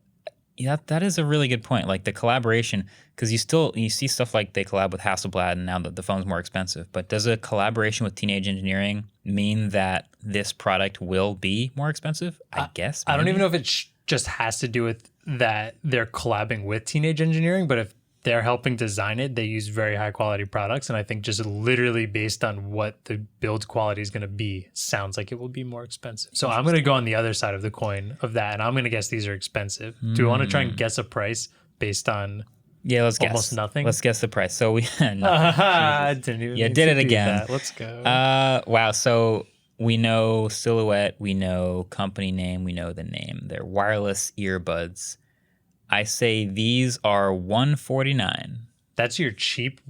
Speaker 1: yeah, that is a really good point. Like the collaboration, because you see stuff like they collab with Hasselblad and now that the phone's more expensive. But does a collaboration with Teenage Engineering mean that this product will be more expensive? I guess.
Speaker 2: I don't
Speaker 1: maybe.
Speaker 2: even know if it just has to do with that they're collabing with Teenage Engineering, but if they're helping design it, they use very high quality products. And I think just literally based on what the build quality is going to be, sounds like it will be more expensive. So I'm going to go on the other side of the coin of that. And I'm going to guess these are expensive. Do we want to try and guess a price based on
Speaker 1: Yeah, let's guess.
Speaker 2: almost nothing?
Speaker 1: Let's guess the price. So we
Speaker 2: I didn't even
Speaker 1: You
Speaker 2: mean
Speaker 1: did
Speaker 2: to
Speaker 1: it
Speaker 2: do
Speaker 1: again.
Speaker 2: that. Let's go.
Speaker 1: Wow. So we know silhouette, we know company name, we know the name. They're wireless earbuds. I say these are $149.
Speaker 2: That's your cheap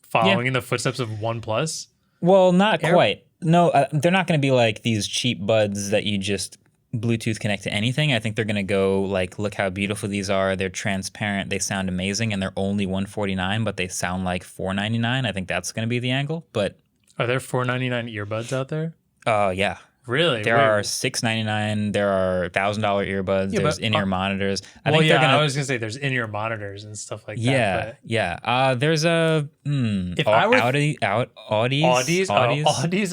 Speaker 2: following in the footsteps of OnePlus?
Speaker 1: Well, not quite. No, they're not going to be like these cheap buds that you just Bluetooth connect to anything. I think they're going to go like, look how beautiful these are. They're transparent. They sound amazing, and they're only $149, but they sound like $499. I think that's going to be the angle. But
Speaker 2: Are there $499 earbuds out there?
Speaker 1: yeah.
Speaker 2: Really?
Speaker 1: There are $699. There are $1,000 earbuds.
Speaker 2: Yeah,
Speaker 1: there's
Speaker 2: but
Speaker 1: in-ear monitors.
Speaker 2: I was gonna say there's in-ear monitors and stuff like that.
Speaker 1: Yeah,
Speaker 2: But
Speaker 1: yeah. There's a
Speaker 2: if I were
Speaker 1: Audis.
Speaker 2: Audis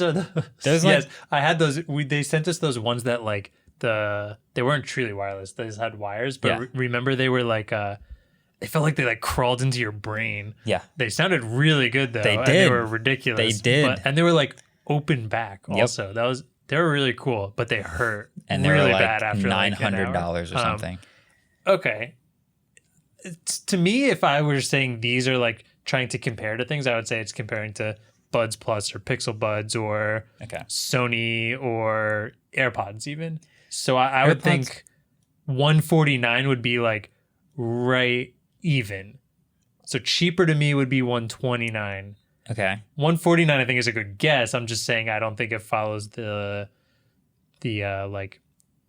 Speaker 2: are the.
Speaker 1: There's
Speaker 2: yes,
Speaker 1: like-
Speaker 2: I had those. They sent us those ones that like they weren't truly wireless. They just had wires. But
Speaker 1: Yeah.
Speaker 2: remember they were like they felt like they like crawled into your brain.
Speaker 1: Yeah,
Speaker 2: They sounded really good though.
Speaker 1: They
Speaker 2: And
Speaker 1: did.
Speaker 2: they were ridiculous.
Speaker 1: They did.
Speaker 2: And they were like open back also. They were really cool, but they hurt
Speaker 1: and they're
Speaker 2: really
Speaker 1: like
Speaker 2: bad after
Speaker 1: $900
Speaker 2: like,
Speaker 1: or something.
Speaker 2: Okay. To me, if I were saying these are like trying to compare to things, I would say it's comparing to Buds Plus or Pixel Buds or
Speaker 1: Okay.
Speaker 2: Sony or AirPods even. So I would think 149 would be like right even. So cheaper to me would be 129.
Speaker 1: Okay.
Speaker 2: 149 I think is a good guess. I'm just saying I don't think it follows the like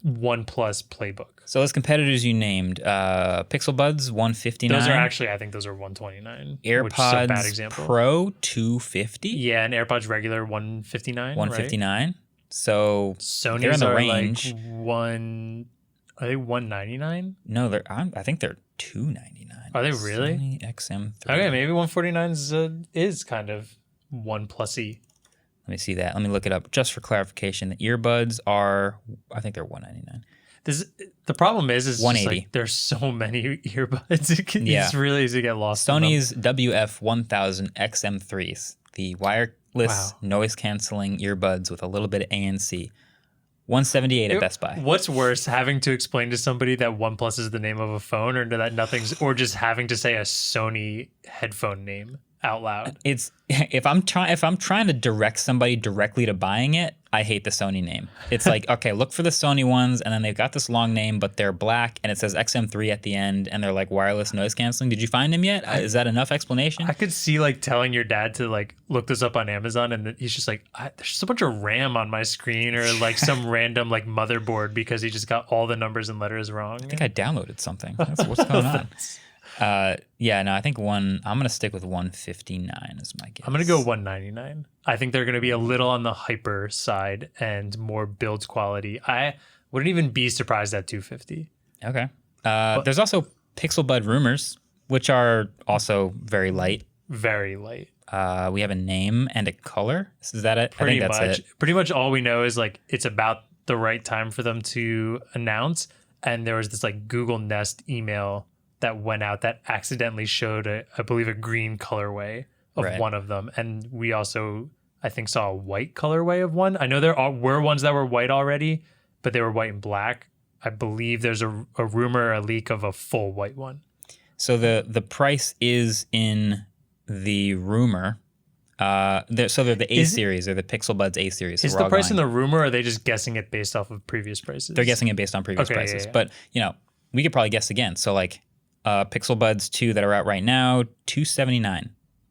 Speaker 2: OnePlus playbook.
Speaker 1: So those competitors you named, Pixel Buds $159.
Speaker 2: Those are actually, I think those are 129. which is a bad
Speaker 1: AirPods
Speaker 2: example.
Speaker 1: Pro $250.
Speaker 2: Yeah, and AirPods regular 159.
Speaker 1: 159. Right? So
Speaker 2: Sony's
Speaker 1: they're in the
Speaker 2: are
Speaker 1: range.
Speaker 2: like are they 199?
Speaker 1: No, I think they're $299.
Speaker 2: Are they really?
Speaker 1: Sony XM3.
Speaker 2: Okay, maybe 149 is kind of OnePlus-y.
Speaker 1: Let me see that. Let me look it up just for clarification. The earbuds are, I think they're $199.
Speaker 2: The problem is just
Speaker 1: 180.
Speaker 2: like there's so many earbuds. It's really easy to get lost. in them.
Speaker 1: Sony's WF-1000 XM3s, the wireless noise canceling earbuds with a little bit of ANC. 178 at Best Buy.
Speaker 2: What's worse, having to explain to somebody that OnePlus is the name of a phone, or that nothing's, or just having to say a Sony headphone name out loud?
Speaker 1: It's if I'm trying to direct somebody directly to buying it, I hate the Sony name. It's like, okay, look for the Sony ones, and then they've got this long name, but they're black, and it says XM3 at the end, and they're like wireless noise canceling. Did you find them yet? Is that enough explanation?
Speaker 2: I could see like telling your dad to like look this up on Amazon, and he's just like, there's just a bunch of RAM on my screen, or like some random like motherboard because he just got all the numbers and letters wrong.
Speaker 1: I think I downloaded something. That's what's going on. Yeah, no, I think I'm going to stick with 159 as my guess.
Speaker 2: I'm going to go 199. I think they're going to be a little on the hyper side and more build quality. I wouldn't even be surprised at 250.
Speaker 1: Okay. There's also Pixel Bud rumors, which are also very light.
Speaker 2: Very light.
Speaker 1: We have a name and a color. Is that it? I think that's it.
Speaker 2: Pretty much all we know is like it's about the right time for them to announce. And there was this like Google Nest email that went out that accidentally showed I believe a green colorway of one of them. And we also, I think, saw a white colorway of one. I know there were ones that were white already, but they were white and black. I believe there's a rumor, a leak of a full white one.
Speaker 1: So the price is in the rumor. They're the A series or the Pixel Buds A series.
Speaker 2: Is the price in the rumor, or are they just guessing it based off of previous prices?
Speaker 1: They're guessing it based on previous prices. Yeah. But, we could probably guess again. So like Pixel Buds 2 that are out right now, $279.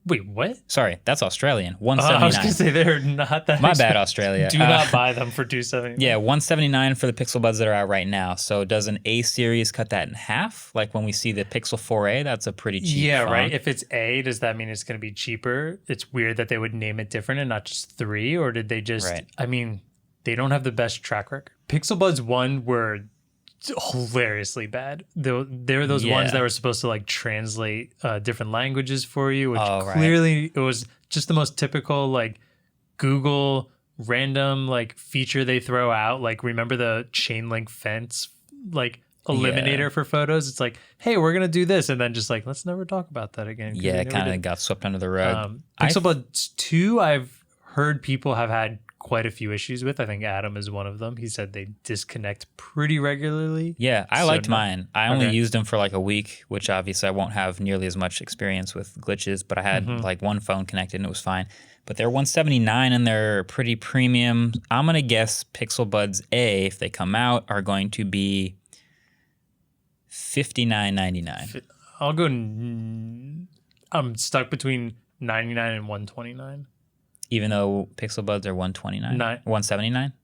Speaker 2: Wait, what?
Speaker 1: Sorry, that's Australian.
Speaker 2: I was going to
Speaker 1: 179.
Speaker 2: say they're not that
Speaker 1: My
Speaker 2: expensive.
Speaker 1: bad, Australia.
Speaker 2: Do not buy them for $279.
Speaker 1: Yeah, 179 for the Pixel Buds that are out right now. So does an A series cut that in half? Like when we see the Pixel 4a, that's a pretty cheap
Speaker 2: Yeah,
Speaker 1: phone.
Speaker 2: right. If it's A, does that mean it's going to be cheaper? It's weird that they would name it different and not just 3, or did they just?
Speaker 1: Right.
Speaker 2: I mean, they don't have the best track record. Pixel Buds 1 were hilariously bad. They're those ones that were supposed to like translate different languages for you, which clearly it was just the most typical like Google random like feature they throw out. Like remember the chain link fence like eliminator for photos? It's like, hey, we're gonna do this, and then just like let's never talk about that again.
Speaker 1: Yeah, it kind of got swept under the rug.
Speaker 2: Pixel Buds 2, I've heard people have had quite a few issues with. I think Adam is one of them. He said they disconnect pretty regularly.
Speaker 1: Yeah, I liked mine. I only used them for like a week, which obviously I won't have nearly as much experience with glitches, but I had like one phone connected and it was fine. But they're 179 and they're pretty premium. I'm going to guess Pixel Buds A, if they come out, are going to be $59.99.
Speaker 2: I'll go. I'm stuck between 99 and 129.
Speaker 1: Even though Pixel Buds are 129? 179?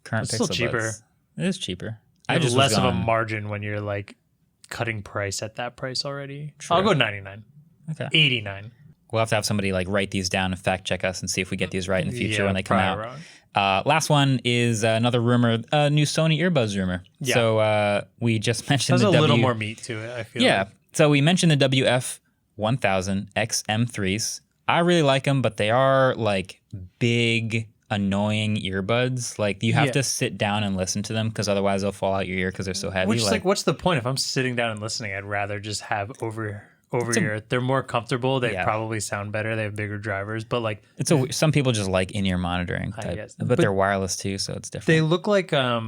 Speaker 1: Current
Speaker 2: it's
Speaker 1: Pixel
Speaker 2: still cheaper.
Speaker 1: Buds. It is cheaper.
Speaker 2: I just less of a margin when you're like cutting price at that price already. True. I'll go 99.
Speaker 1: Okay.
Speaker 2: 89.
Speaker 1: We'll have to have somebody like write these down and fact check us and see if we get these right in the future when they come out.
Speaker 2: Wrong.
Speaker 1: Last one is another rumor, new Sony earbuds rumor. Yeah. So we just mentioned
Speaker 2: there's a little more meat to it, I feel like.
Speaker 1: So we mentioned the WF-1000 XM3s. I really like them, but they are like big, annoying earbuds. Like you have to sit down and listen to them because otherwise they'll fall out your ear because they're so heavy.
Speaker 2: Which is like, what's the point? If I'm sitting down and listening, I'd rather just have over ear. They're more comfortable. They probably sound better. They have bigger drivers, but like
Speaker 1: some people just like in-ear monitoring type, but they're wireless too, so it's different.
Speaker 2: They look like a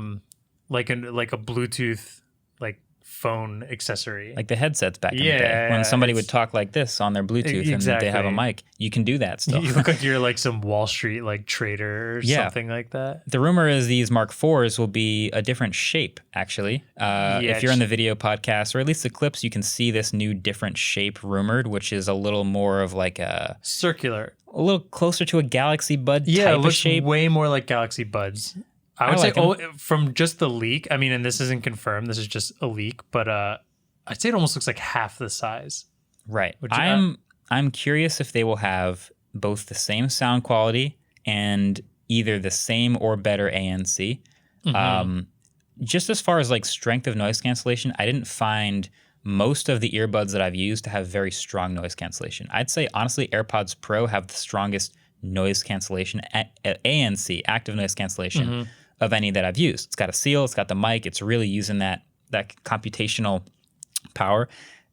Speaker 2: Bluetooth like phone accessory,
Speaker 1: like the headsets back in the day when somebody would talk like this on their Bluetooth and they have a mic. You can do that still.
Speaker 2: You look like you're like some Wall Street like trader or something like that.
Speaker 1: The rumor is these Mark IVs will be a different shape actually. If you're in the video podcast or at least the clips, you can see this new different shape rumored, which is a little more of like a
Speaker 2: circular, a
Speaker 1: little closer to a Galaxy Bud type of shape.
Speaker 2: Way more like Galaxy Buds. I would say from just the leak, I mean, and this isn't confirmed, this is just a leak, but I'd say it almost looks like half the size.
Speaker 1: Right. I'm curious if they will have both the same sound quality and either the same or better ANC. Just as far as like strength of noise cancellation, I didn't find most of the earbuds that I've used to have very strong noise cancellation. I'd say, honestly, AirPods Pro have the strongest noise cancellation, ANC, active noise cancellation, of any that I've used. It's got a seal, it's got the mic, it's really using that computational power.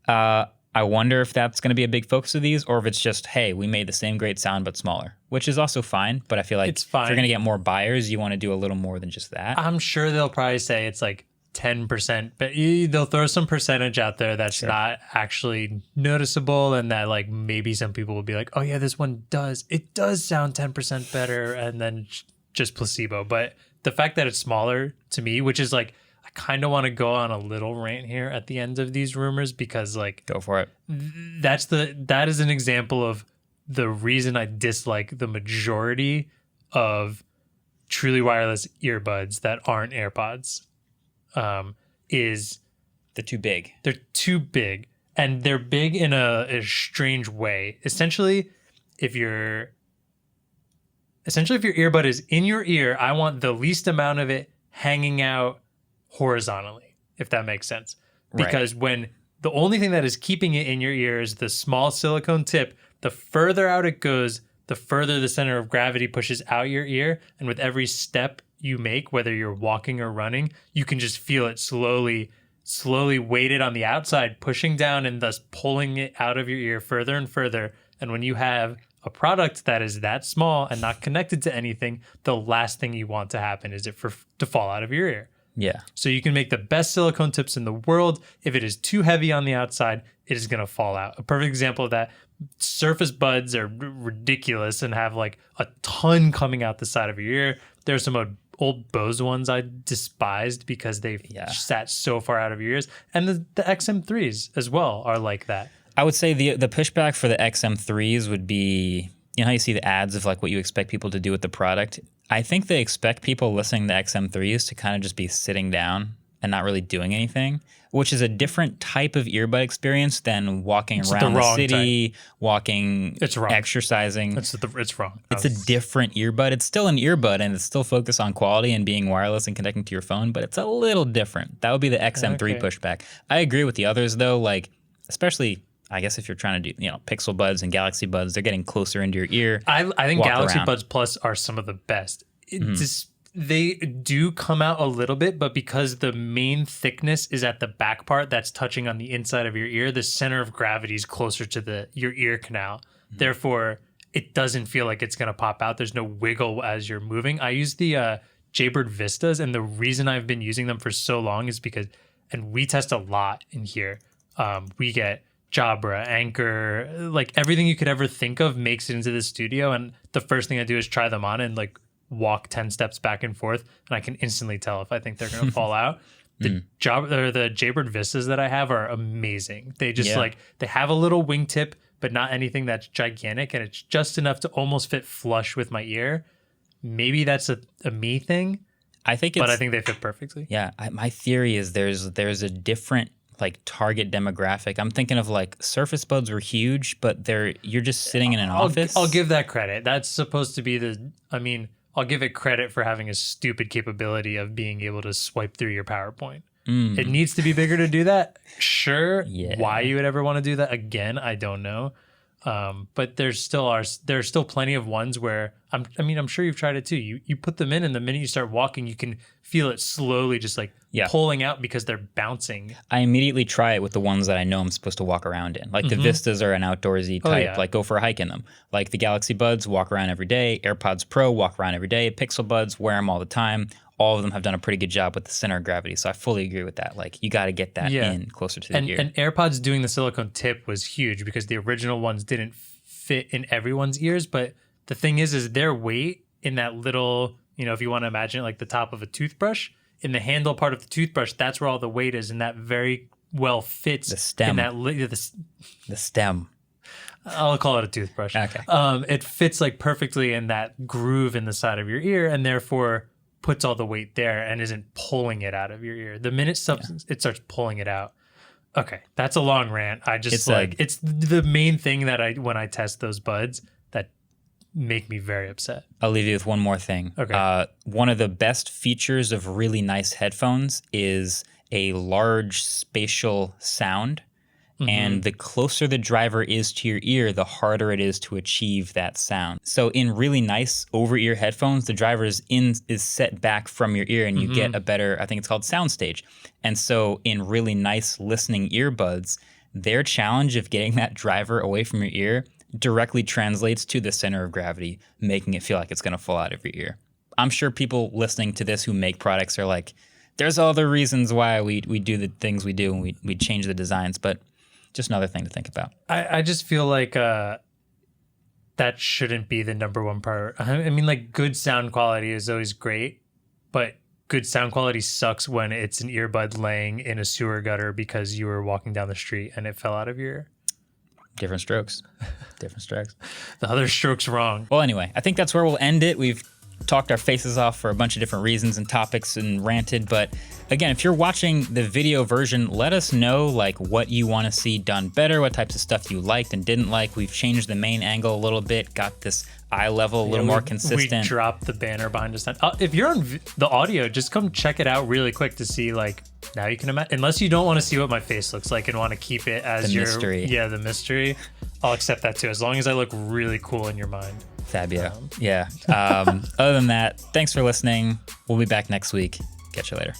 Speaker 1: I wonder if that's going to be a big focus of these, or if it's just, hey, we made the same great sound but smaller, which is also fine. But I feel like if you're going to get more buyers, you want to do a little more than just that.
Speaker 2: I'm sure they'll probably say it's like 10%, but they'll throw some percentage out there that's not actually noticeable, and that like maybe some people will be like, oh yeah, this one does sound 10% better, and then just placebo. But the fact that it's smaller to me, which is like, I kind of want to go on a little rant here at the end of these rumors, because like,
Speaker 1: go for it.
Speaker 2: That is an example of the reason I dislike the majority of truly wireless earbuds that aren't AirPods. Is
Speaker 1: they're too big.
Speaker 2: They're too big, and they're big in a strange way. Essentially, if your earbud is in your ear, I want the least amount of it hanging out horizontally, if that makes sense. Because when the only thing that is keeping it in your ear is the small silicone tip, the further out it goes, the further the center of gravity pushes out your ear, and with every step you make, whether you're walking or running, you can just feel it slowly weighted on the outside, pushing down and thus pulling it out of your ear further and further. And when you have a product that is that small and not connected to anything, the last thing you want to happen is to fall out of your ear.
Speaker 1: Yeah.
Speaker 2: So you can make the best silicone tips in the world. If it is too heavy on the outside, it is going to fall out. A perfect example of that, Surface Buds are ridiculous and have like a ton coming out the side of your ear. There's some old Bose ones I despised because they sat so far out of your ears. And the XM3s as well are like that.
Speaker 1: I would say the pushback for the XM3s would be, you know how you see the ads of like what you expect people to do with the product? I think they expect people listening to XM3s to kind of just be sitting down and not really doing anything, which is a different type of earbud experience than walking around the city, exercising.
Speaker 2: It's wrong.
Speaker 1: It's a different earbud. It's still an earbud and it's still focused on quality and being wireless and connecting to your phone, but it's a little different. That would be the XM3 pushback. I agree with the others though, like especially I guess if you're trying to do, you know, Pixel Buds and Galaxy Buds, they're getting closer into your ear.
Speaker 2: I think Galaxy Buds Plus are some of the best. They do come out a little bit, but because the main thickness is at the back part that's touching on the inside of your ear, the center of gravity is closer to your ear canal. Therefore, it doesn't feel like it's going to pop out. There's no wiggle as you're moving. I use the Jaybird Vistas, and the reason I've been using them for so long is because, and we test a lot in here. We get Jabra, Anchor, like everything you could ever think of makes it into the studio. And the first thing I do is try them on and like walk 10 steps back and forth. And I can instantly tell if I think they're going to fall out. The Jaybird Vistas that I have are amazing. They just they have a little wingtip, but not anything that's gigantic. And it's just enough to almost fit flush with my ear. Maybe that's a me thing. But I think they fit perfectly.
Speaker 1: Yeah. My theory is there's a different like target demographic. I'm thinking of like Surface Buds were huge, but you're just sitting in an office.
Speaker 2: I'll give that credit. That's supposed to be I'll give it credit for having a stupid capability of being able to swipe through your PowerPoint. It needs to be bigger to do that. Sure. Yeah. Why you would ever want to do that again, I don't know. But there's still plenty of ones where I'm sure you've tried it too. You put them in, and the minute you start walking, you can feel it slowly just like pulling out because they're bouncing.
Speaker 1: I immediately try it with the ones that I know I'm supposed to walk around in. Like the Vistas are an outdoorsy type, like go for a hike in them. Like the Galaxy Buds, walk around every day. AirPods Pro, walk around every day. Pixel Buds, wear them all the time. All of them have done a pretty good job with the center of gravity. So I fully agree with that. Like you got to get that in closer to the ear.
Speaker 2: And AirPods doing the silicone tip was huge because the original ones didn't fit in everyone's ears. But the thing is their weight in that little, if you want to imagine it like the top of a toothbrush, in the handle part of the toothbrush, that's where all the weight is. And that very well fits
Speaker 1: the stem.
Speaker 2: In
Speaker 1: the stem.
Speaker 2: I'll call it a toothbrush.
Speaker 1: Okay.
Speaker 2: It fits like perfectly in that groove in the side of your ear, and therefore puts all the weight there and isn't pulling it out of your ear. The minute it starts pulling it out. Okay, that's a long rant. It's the main thing that when I test those buds that make me very upset.
Speaker 1: I'll leave you with one more thing.
Speaker 2: Okay.
Speaker 1: One of the best features of really nice headphones is a large spatial sound. And the closer the driver is to your ear, the harder it is to achieve that sound. So in really nice over-ear headphones, the driver is set back from your ear and you get a better, I think it's called soundstage. And so in really nice listening earbuds, their challenge of getting that driver away from your ear directly translates to the center of gravity, making it feel like it's going to fall out of your ear. I'm sure people listening to this who make products are like, there's other reasons why we do the things we do and we change the designs, but just another thing to think about.
Speaker 2: I just feel like that shouldn't be the number one priority. I mean, like good sound quality is always great, but good sound quality sucks when it's an earbud laying in a sewer gutter because you were walking down the street and it fell out of your ear.
Speaker 1: Different strokes. Different strokes.
Speaker 2: The other stroke's wrong.
Speaker 1: Well, anyway, I think that's where we'll end it. We've talked our faces off for a bunch of different reasons and topics and ranted, but again, if you're watching the video version, let us know like what you want to see done better, what types of stuff you liked and didn't like. We've changed the main angle a little bit, got this eye level a little more consistent.
Speaker 2: We dropped the banner behind us. If you're on the audio, just come check it out really quick to see like, now you can imagine, unless you don't want to see what my face looks like and want to keep it as
Speaker 1: the mystery.
Speaker 2: Yeah, the mystery. I'll accept that too, as long as I look really cool in your mind.
Speaker 1: Fabio. Yeah. Other than that, thanks for listening. We'll be back next week. Catch you later.